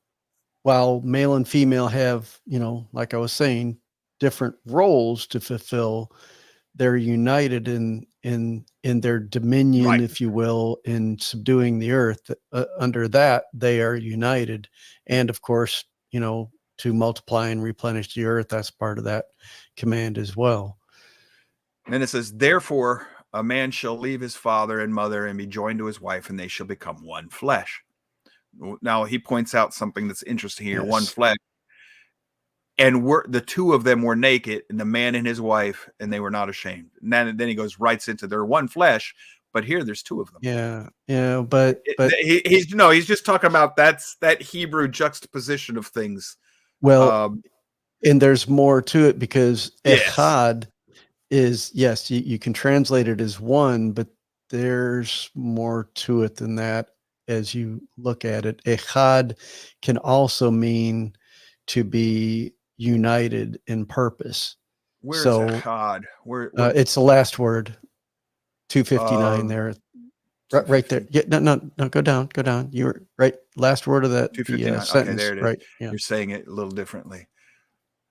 while male and female have, you know, like I was saying, different roles to fulfill, they're united in their dominion, right, if you will, in subduing the earth. Under that, they are united. And of course, you know, to multiply and replenish the earth, that's part of that command as well.
And it says, therefore, a man shall leave his father and mother and be joined to his wife, and they shall become one flesh. Now, he points out something that's interesting here, yes. One flesh. And the two of them were naked, and the man and his wife, and they were not ashamed. And then he goes right into their one flesh, but here there's two of them.
Yeah, but
he's just talking about that Hebrew juxtaposition of things.
Well, and there's more to it, because echad is, yes, you can translate it as one, but there's more to it than that as you look at it. Echad can also mean to be united in purpose.
Where's echad? Where
it's the last word, 259 there. Right there. Yeah, no, go down. You were right. Last word of that sentence. Okay, there it is. Right. Yeah.
You're saying it a little differently.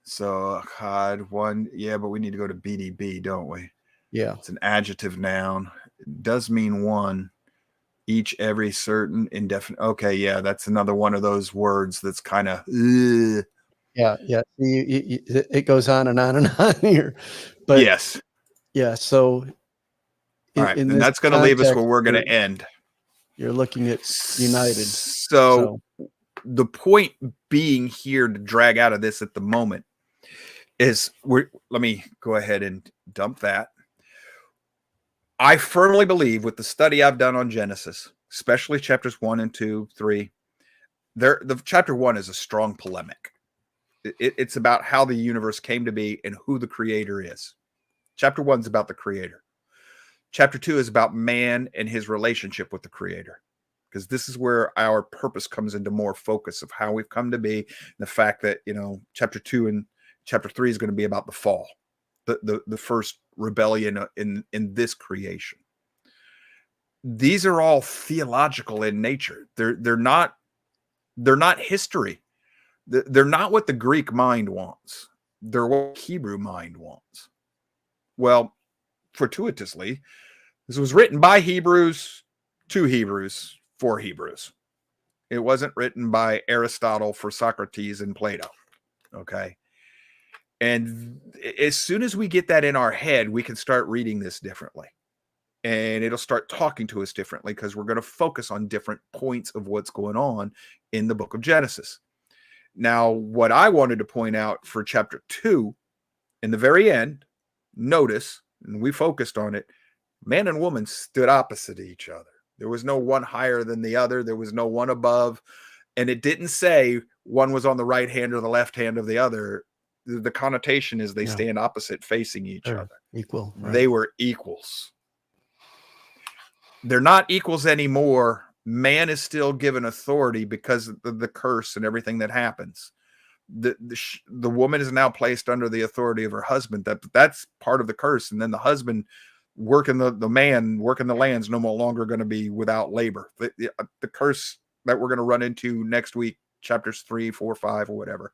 So echad, one. Yeah, but we need to go to BDB, don't we?
Yeah.
It's an adjective noun. It does mean one. Each, every, certain, indefinite. Okay, yeah, that's another one of those words that's kind of.
Yeah. It goes on and on and on here. But
yes.
Yeah. So.
All right, and that's going to leave us where we're going to end.
You're looking at united.
So the point being here to drag out of this at the moment is, let me go ahead and dump that. I firmly believe, with the study I've done on Genesis, especially chapters 1 and 2, 3, the chapter 1 is a strong polemic. It's about how the universe came to be and who the creator is. Chapter 1 is about the creator. Chapter 2 is about man and his relationship with the creator, because this is where our purpose comes into more focus of how we've come to be. And the fact that, you know, chapter 2 and chapter 3 is going to be about the fall, the first rebellion in this creation. These are all theological in nature. They're not history. They're not what the Greek mind wants. They're what Hebrew mind wants. Well, fortuitously, this was written by Hebrews to Hebrews for Hebrews. It wasn't written by Aristotle for Socrates and Plato. Okay. And as soon as we get that in our head, we can start reading this differently. and it'll start talking to us differently because we're going to focus on different points of what's going on in the book of Genesis. Now, what I wanted to point out for chapter 2, in the very end, notice, and we focused on it, man and woman stood opposite each other. There was no one higher than the other. There was no one above. And it didn't say one was on the right hand or the left hand of the other. The connotation is they stand opposite facing each other.
Equal. Right.
They were equals. They're not equals anymore. Man is still given authority because of the curse and everything that happens. The woman is now placed under the authority of her husband. That's part of the curse. And then the husband working the man working the land's no longer going to be without labor. The curse that we're going to run into next week, chapters 3, 4, 5, or whatever,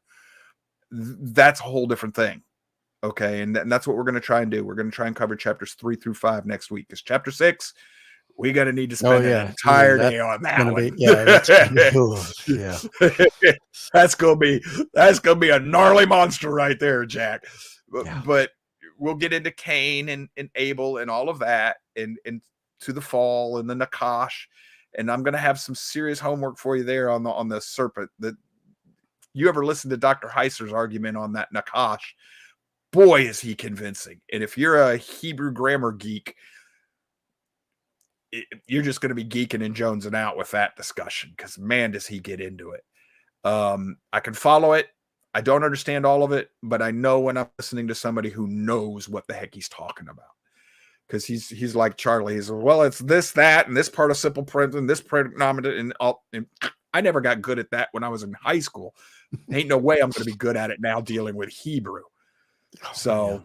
that's a whole different thing. Okay. And that's what we're going to try and do. We're going to try and cover chapters 3 through 5 next week, because chapter 6, we're going to need to spend an entire day on that one. That's going to be a gnarly monster right there, Jack. But we'll get into Cain and Abel and all of that, and to the fall and the Nakash. And I'm going to have some serious homework for you there on the serpent. That you ever listen to Dr. Heiser's argument on that Nakash? Boy, is he convincing. And if you're a Hebrew grammar geek, you're just going to be geeking and jonesing out with that discussion, because man, does he get into it. I can follow it. I don't understand all of it, but I know when I'm listening to somebody who knows what the heck he's talking about. Because he's like Charlie. He's, well, it's this, that, and this participle present, and this prenominative, and all. And I never got good at that when I was in high school. Ain't no way I'm going to be good at it now dealing with Hebrew. So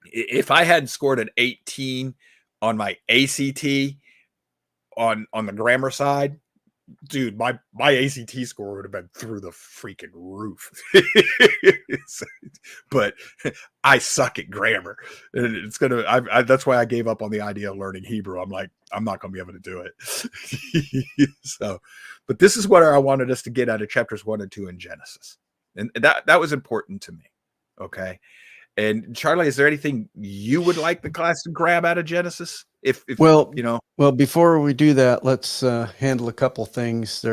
if I hadn't scored an 18 on my ACT on the grammar side, dude, my ACT score would have been through the freaking roof. But I suck at grammar. It's that's why I gave up on the idea of learning Hebrew. I'm like, I'm not going to be able to do it. So, but this is what I wanted us to get out of chapters 1 and 2 in Genesis. And that was important to me. Okay. And Charlie, is there anything you would like the class to grab out of Genesis? Well,
before we do that, let's handle a couple things.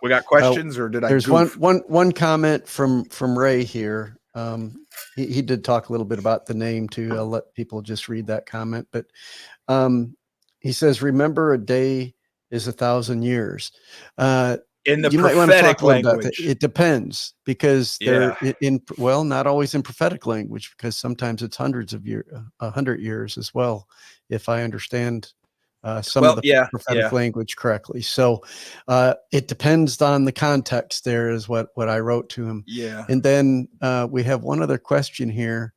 We got questions, or did I?
There's one comment from Ray here. He did talk a little bit about the name too. I'll let people just read that comment, but he says, "Remember, a day is 1,000 years."
In the prophetic language,
it depends, because they're not always in prophetic language, because sometimes it's hundreds of years, 100 years as well, if I understand some of the prophetic language correctly. So it depends on the context. There is what I wrote to him.
Yeah.
And then we have one other question here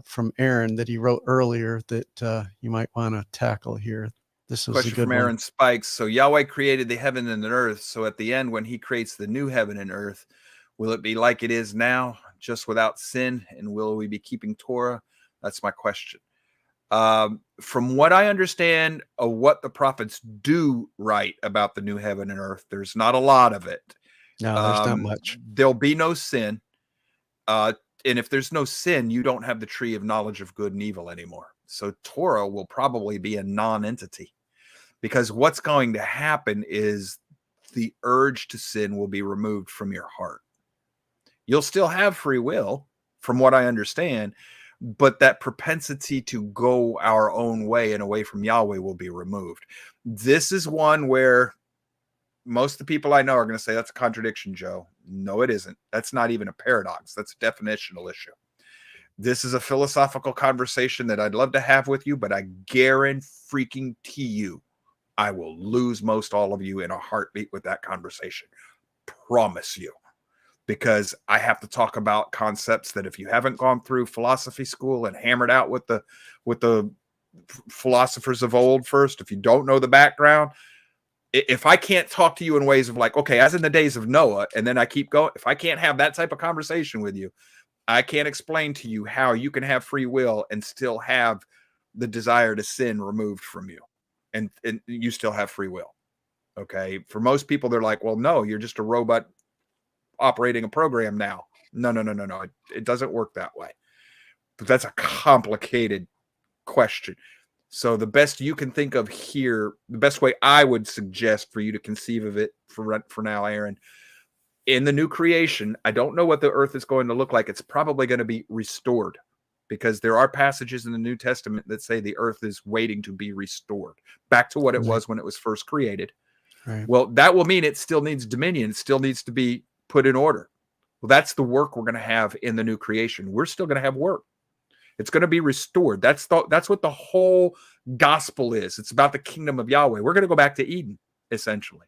from Aaron that he wrote earlier that you might want to tackle here. This was
question
a good
from Aaron
one.
Spikes. So Yahweh created the heaven and the earth. So at the end, when he creates the new heaven and earth, will it be like it is now, just without sin? And will we be keeping Torah? That's my question. From what I understand of what the prophets do write about the new heaven and earth, there's not a lot of it.
No, there's not much.
There'll be no sin. And if there's no sin, you don't have the tree of knowledge of good and evil anymore. So Torah will probably be a non-entity. Because what's going to happen is the urge to sin will be removed from your heart. You'll still have free will, from what I understand, but that propensity to go our own way and away from Yahweh will be removed. This is one where most of the people I know are going to say, that's a contradiction, Joe. No, it isn't. That's not even a paradox. That's a definitional issue. This is a philosophical conversation that I'd love to have with you, but I guarantee you, I will lose most all of you in a heartbeat with that conversation. Promise you. Because I have to talk about concepts that if you haven't gone through philosophy school and hammered out with the philosophers of old first, if you don't know the background, if I can't talk to you in ways of like, okay, as in the days of Noah, and then I keep going, if I can't have that type of conversation with you, I can't explain to you how you can have free will and still have the desire to sin removed from you. And you still have free will. Okay. For most people, they're like, well, no, you're just a robot operating a program now. No. It doesn't work that way. But that's a complicated question. So the best you can think of here, the best way I would suggest for you to conceive of it for now, Aaron, in the new creation, I don't know what the earth is going to look like. It's probably going to be restored, because there are passages in the New Testament that say the earth is waiting to be restored back to what it was when it was first created.
Right.
Well, that will mean it still needs dominion. It still needs to be put in order. Well, that's the work we're going to have in the new creation. We're still going to have work. It's going to be restored. That's what the whole gospel is. It's about the kingdom of Yahweh. We're going to go back to Eden, essentially.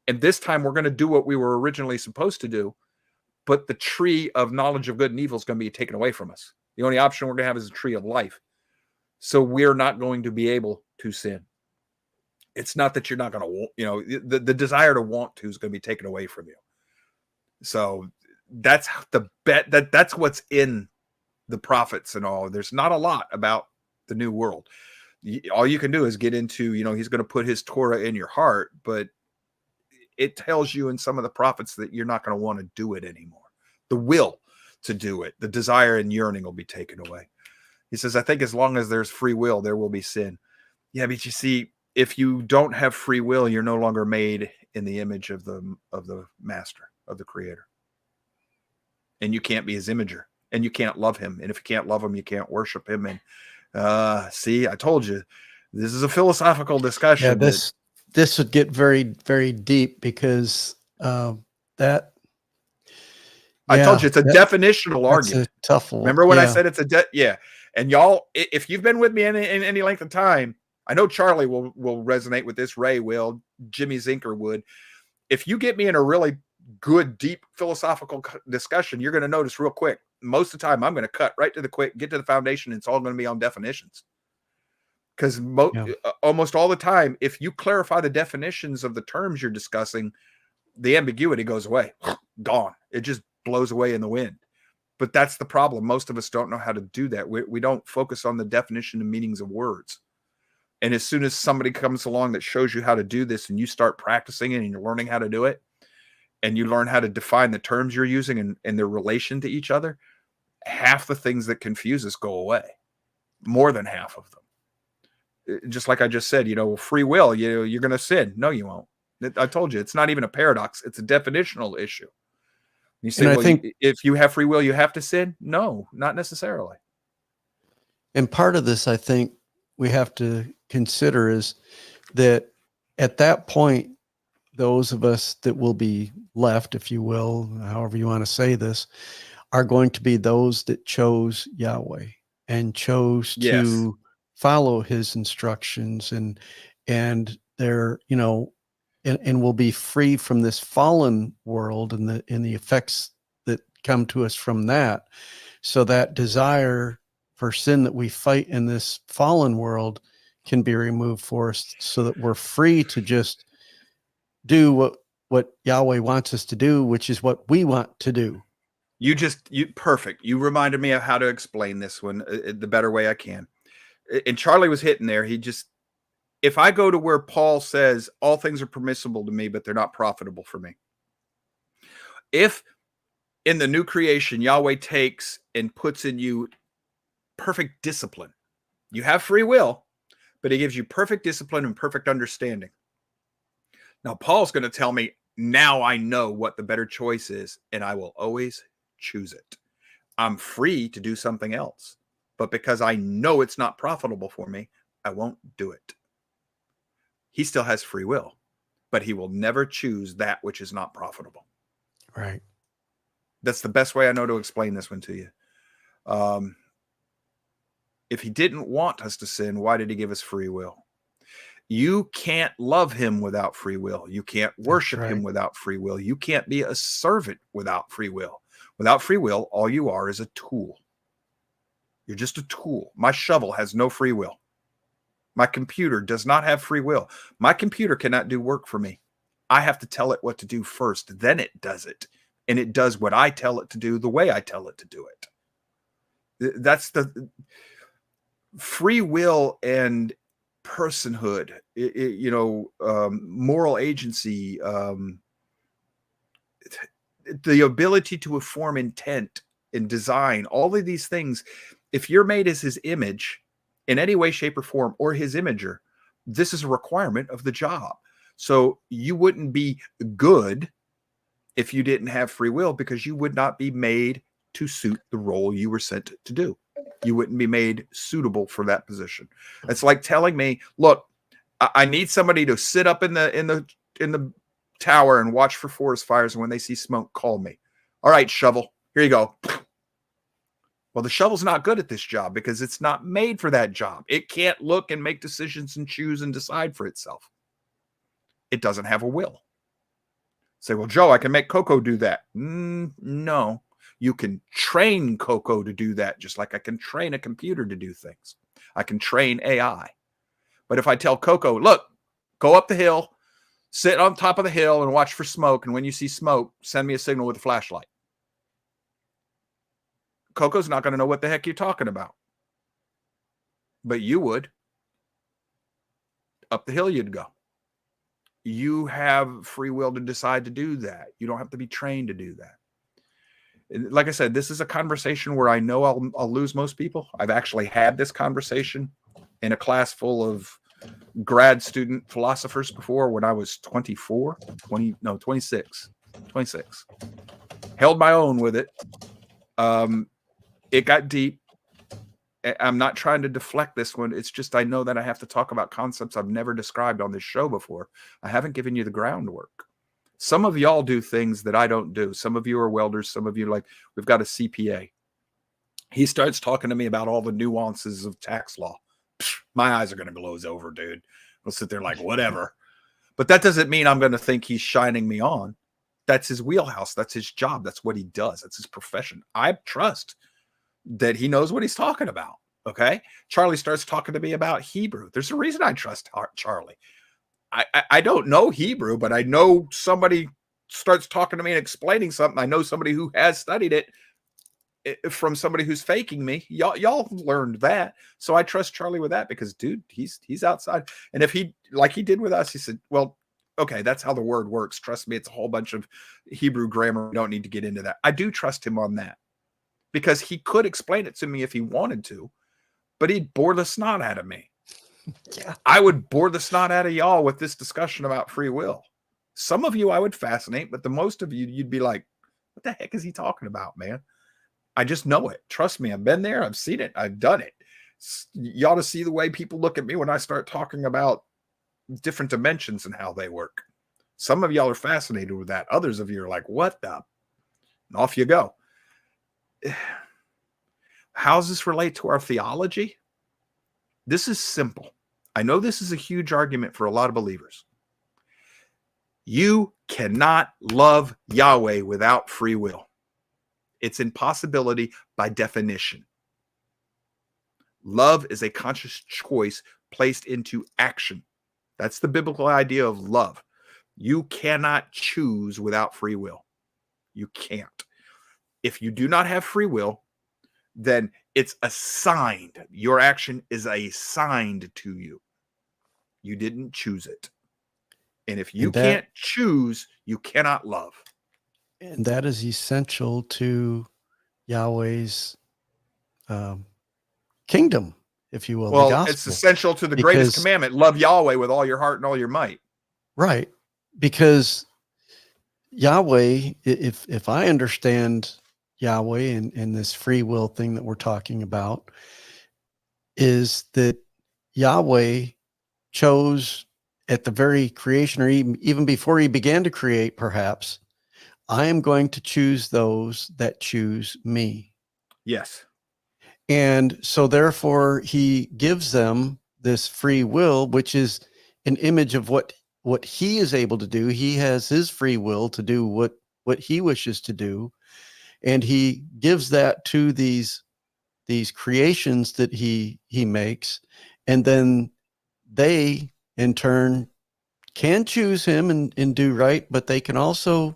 And this time we're going to do what we were originally supposed to do, but the tree of knowledge of good and evil is going to be taken away from us. The only option we're going to have is a tree of life. So we're not going to be able to sin. It's not that you're not going to, the desire to want to is going to be taken away from you. So that's that's what's in the prophets and all. There's not a lot about the new world. All you can do is get into, he's going to put his Torah in your heart, but it tells you in some of the prophets that you're not going to want to do it anymore. The will to do it, the desire and yearning will be taken away. He says, I think as long as there's free will, there will be sin. Yeah, but you see, if you don't have free will, you're no longer made in the image of the master, of the creator. And you can't be his imager, and you can't love him. And if you can't love him, you can't worship him. And see, I told you, this is a philosophical discussion.
Yeah, this would get very, very deep, because that.
I told you it's a definitional argument.
A tough one.
Remember when I said it's yeah. And y'all, if you've been with me in any length of time, I know Charlie will resonate with this. Ray will. Jimmy Zinker would. If you get me in a really good, deep philosophical discussion, you're going to notice real quick. Most of the time, I'm going to cut right to the quick, get to the foundation. And it's all going to be on definitions. Because almost all the time, if you clarify the definitions of the terms you're discussing, the ambiguity goes away. Gone. It just blows away in the wind. But that's the problem. Most of us don't know how to do that. We don't focus on the definition and meanings of words. And as soon as somebody comes along that shows you how to do this, and you start practicing it and you're learning how to do it, and you learn how to define the terms you're using and their relation to each other, half the things that confuse us go away. More than half of them. Just like I just said, free will, you're going to sin. No, you won't. I told you, it's not even a paradox. It's a definitional issue. You say, well, I think if you have free will, you have to sin? No, not necessarily.
And part of this, I think we have to consider is that at that point, those of us that will be left, if you will, however you want to say this, are going to be those that chose Yahweh and chose to follow his instructions, and they're, and will be free from this fallen world and the effects that come to us from that. So that desire for sin that we fight in this fallen world can be removed for us, so that we're free to just do what Yahweh wants us to do, which is what we want to do.
Perfect. You reminded me of how to explain this one the better way I can. And Charlie was hitting there. If I go to where Paul says all things are permissible to me, but they're not profitable for me. If in the new creation, Yahweh takes and puts in you perfect discipline, you have free will, but he gives you perfect discipline and perfect understanding. Now, Paul's going to tell me, now I know what the better choice is, and I will always choose it. I'm free to do something else, but because I know it's not profitable for me, I won't do it. He still has free will, but he will never choose that which is not profitable.
Right.
That's the best way I know to explain this one to you. If he didn't want us to sin, why did he give us free will? You can't love him without free will. You can't worship him without free will. You can't be a servant without free will. Without free will, all you are is a tool. You're just a tool. My shovel has no free will. My computer does not have free will. My computer cannot do work for me. I have to tell it what to do first. Then it does it. And it does what I tell it to do the way I tell it to do it. That's the free will and personhood, moral agency, the ability to form intent and design, all of these things. If you're made as his image, in any way, shape, or form, or his imager, this is a requirement of the job. So you wouldn't be good if you didn't have free will, because you would not be made to suit the role you were sent to do. You wouldn't be made suitable for that position. It's like telling me, look, I need somebody to sit up in the tower and watch for forest fires, and when they see smoke, call me. All right, shovel, here you go. Well, the shovel's not good at this job because it's not made for that job. It can't look and make decisions and choose and decide for itself. It doesn't have a will. Say, well, Joe, I can make Coco do that. No, you can train Coco to do that, just like I can train a computer to do things. I can train AI. But if I tell Coco, look, go up the hill, sit on top of the hill and watch for smoke, and when you see smoke, send me a signal with a flashlight. Coco's not going to know what the heck you're talking about. But you would. Up the hill you'd go. You have free will to decide to do that. You don't have to be trained to do that. Like I said, this is a conversation where I know I'll lose most people. I've actually had this conversation in a class full of grad student philosophers before when I was 26. Held my own with it. It got deep. I'm not trying to deflect this one. It's just I know that I have to talk about concepts I've never described on this show before. I haven't given you the groundwork. Some of y'all do things that I don't do. Some of you are welders. Some of you, like, we've got a CPA. He starts talking to me about all the nuances of tax law. Psh, my eyes are going to glaze over, dude. I'll sit there like, whatever. But that doesn't mean I'm going to think he's shining me on. That's his wheelhouse. That's his job. That's what he does. That's his profession. I trust that he knows what he's talking about. Okay. Charlie starts talking to me about Hebrew. There's a reason I trust Charlie. I don't know Hebrew, but I know somebody starts talking to me and explaining something. I know somebody who has studied it from somebody who's faking me. Y'all learned that. So I trust Charlie with that because, dude, he's outside. And if he, like he did with us, he said, well, okay, that's how the word works. Trust me, it's a whole bunch of Hebrew grammar. We don't need to get into that. I do trust him on that because he could explain it to me if he wanted to, but he'd bore the snot out of me. Yeah. I would bore the snot out of y'all with this discussion about free will. Some of you I would fascinate, but the most of you, you'd be like, what the heck is he talking about, man? I just know it. Trust me, I've been there. I've seen it. I've done it. You ought to see the way people look at me when I start talking about different dimensions and how they work. Some of y'all are fascinated with that. Others of you are like, what the? And off you go. How does this relate to our theology? This is simple. I know this is a huge argument for a lot of believers. You cannot love Yahweh without free will. It's impossibility by definition. Love is a conscious choice placed into action. That's the biblical idea of love. You cannot choose without free will. You can't. If you do not have free will, then it's assigned. Your action is assigned to you. You didn't choose it. And if you can't choose, you cannot love.
And that is essential to Yahweh's kingdom, if you will.
Well,
the gospel.
It's essential to the greatest commandment. Love Yahweh with all your heart and all your might.
Right. Because Yahweh, if I understand Yahweh and this free will thing that we're talking about, is that Yahweh chose at the very creation, or even before he began to create, perhaps, I am going to choose those that choose me.
Yes.
And so therefore he gives them this free will, which is an image of what he is able to do. He has his free will to do what he wishes to do. And he gives that to these creations that he makes. And then they in turn can choose him and do right, but they can also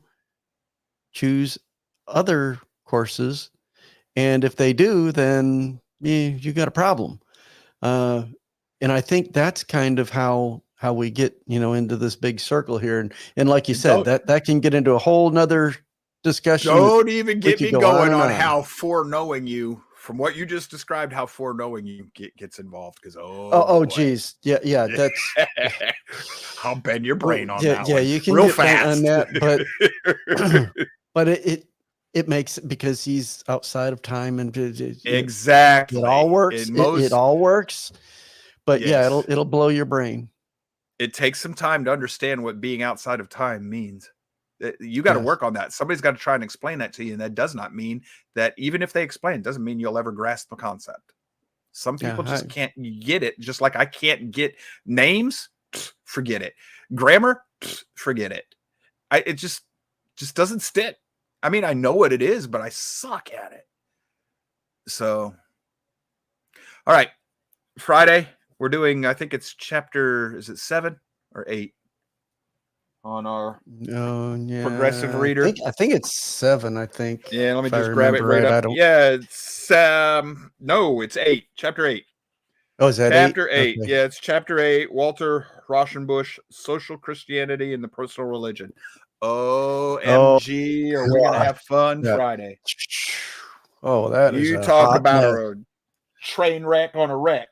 choose other courses. And if they do, then you got a problem. And I think that's kind of how we get, into this big circle here. And like you said, that can get into a whole nother discussion.
Don't even get me going on how foreknowing you from what you just described, how foreknowing you gets involved. Because
Oh, geez, yeah, that's
I'll bend your brain on
yeah,
that
yeah.
one
You can
real
get bent
fast.
on that, but it makes it because he's outside of time and
exactly
it all works. It all works, but yeah,
yes.
it'll blow your brain.
It takes some time to understand what being outside of time means. You got to work on that. Somebody's got to try and explain that to you. And that does not mean that even if they explain, it doesn't mean you'll ever grasp the concept. Some people just can't get it. Just like I can't get names, forget it. Grammar, forget it. It just doesn't stick. I mean, I know what it is, but I suck at it. So, all right. Friday, we're doing, I think it's chapter, is it 7 or 8? On our progressive reader.
I think it's 7. I think.
Yeah, let me just grab it right up. Yeah, it's no, it's 8. Chapter 8.
Oh, is that
chapter 8?
Okay.
Yeah, it's chapter 8. Walter Rauschenbusch, Social Christianity and the Personal Religion. OMG, are we gonna have fun Friday?
Oh, that is
you talk about a train wreck on a wreck.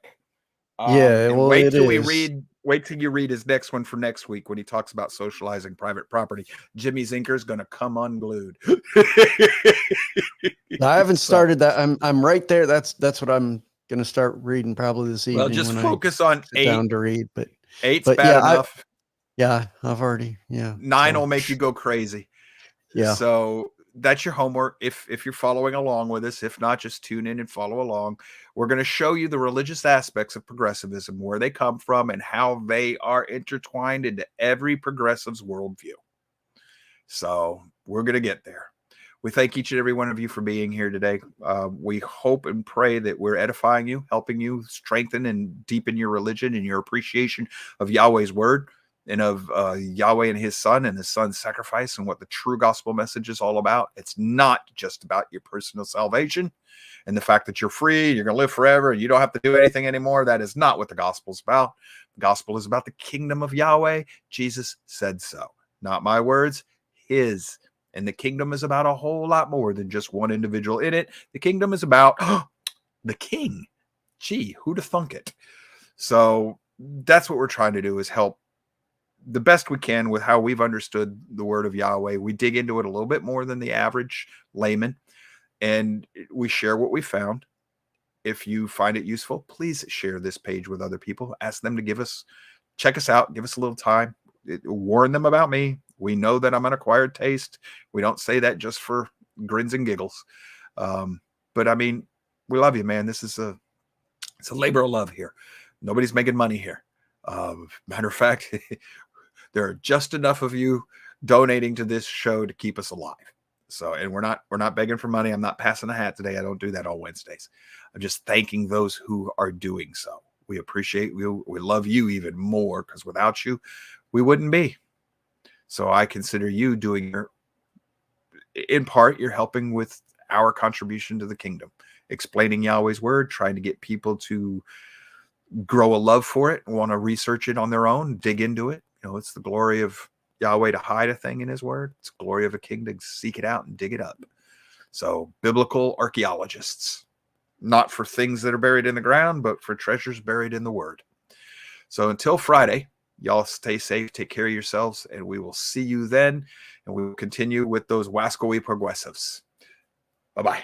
Yeah,
and
well,
wait till you read his next one for next week when he talks about socializing private property. Jimmy Zinker's going to come unglued.
I haven't started that. I'm right there. That's what I'm going to start reading probably this evening.
Well, just focus on 8
down to read, but
8's bad enough.
I've already
9 will make you go crazy.
Yeah.
So that's your homework. If you're following along with us, if not, just tune in and follow along. We're going to show you the religious aspects of progressivism, where they come from, and how they are intertwined into every progressive's worldview. So we're going to get there. We thank each and every one of you for being here today. We hope and pray that we're edifying you, helping you strengthen and deepen your religion and your appreciation of Yahweh's word, and of Yahweh and his son and his son's sacrifice, and what the true gospel message is all about. It's not just about your personal salvation and the fact that you're free, you're going to live forever, and you don't have to do anything anymore. That is not what the gospel is about. The gospel is about the kingdom of Yahweh. Jesus said so. Not my words, his. And the kingdom is about a whole lot more than just one individual in it. The kingdom is about the king. Gee, who'd have thunk it? So that's what we're trying to do, is help the best we can with how we've understood the word of Yahweh. We dig into it a little bit more than the average layman, and we share what we found. If you find it useful, please share this page with other people. Ask them to check us out, give us a little time. Warn them about me. We know that I'm an acquired taste. We don't say that just for grins and giggles. But I mean, we love you, man. It's a labor of love here. Nobody's making money here. Matter of fact, there are just enough of you donating to this show to keep us alive. So, and we're not begging for money. I'm not passing a hat today. I don't do that on Wednesdays. I'm just thanking those who are doing so. We appreciate you. We love you even more, because without you, we wouldn't be. So I consider you doing in part, you're helping with our contribution to the kingdom, explaining Yahweh's word, trying to get people to grow a love for it, want to research it on their own, dig into it. It's the glory of Yahweh to hide a thing in his word. It's the glory of a king to seek it out and dig it up. So biblical archaeologists, not for things that are buried in the ground, but for treasures buried in the word. So until Friday, y'all stay safe, take care of yourselves, and we will see you then. And we will continue with those Wascoe progressives. Bye-bye.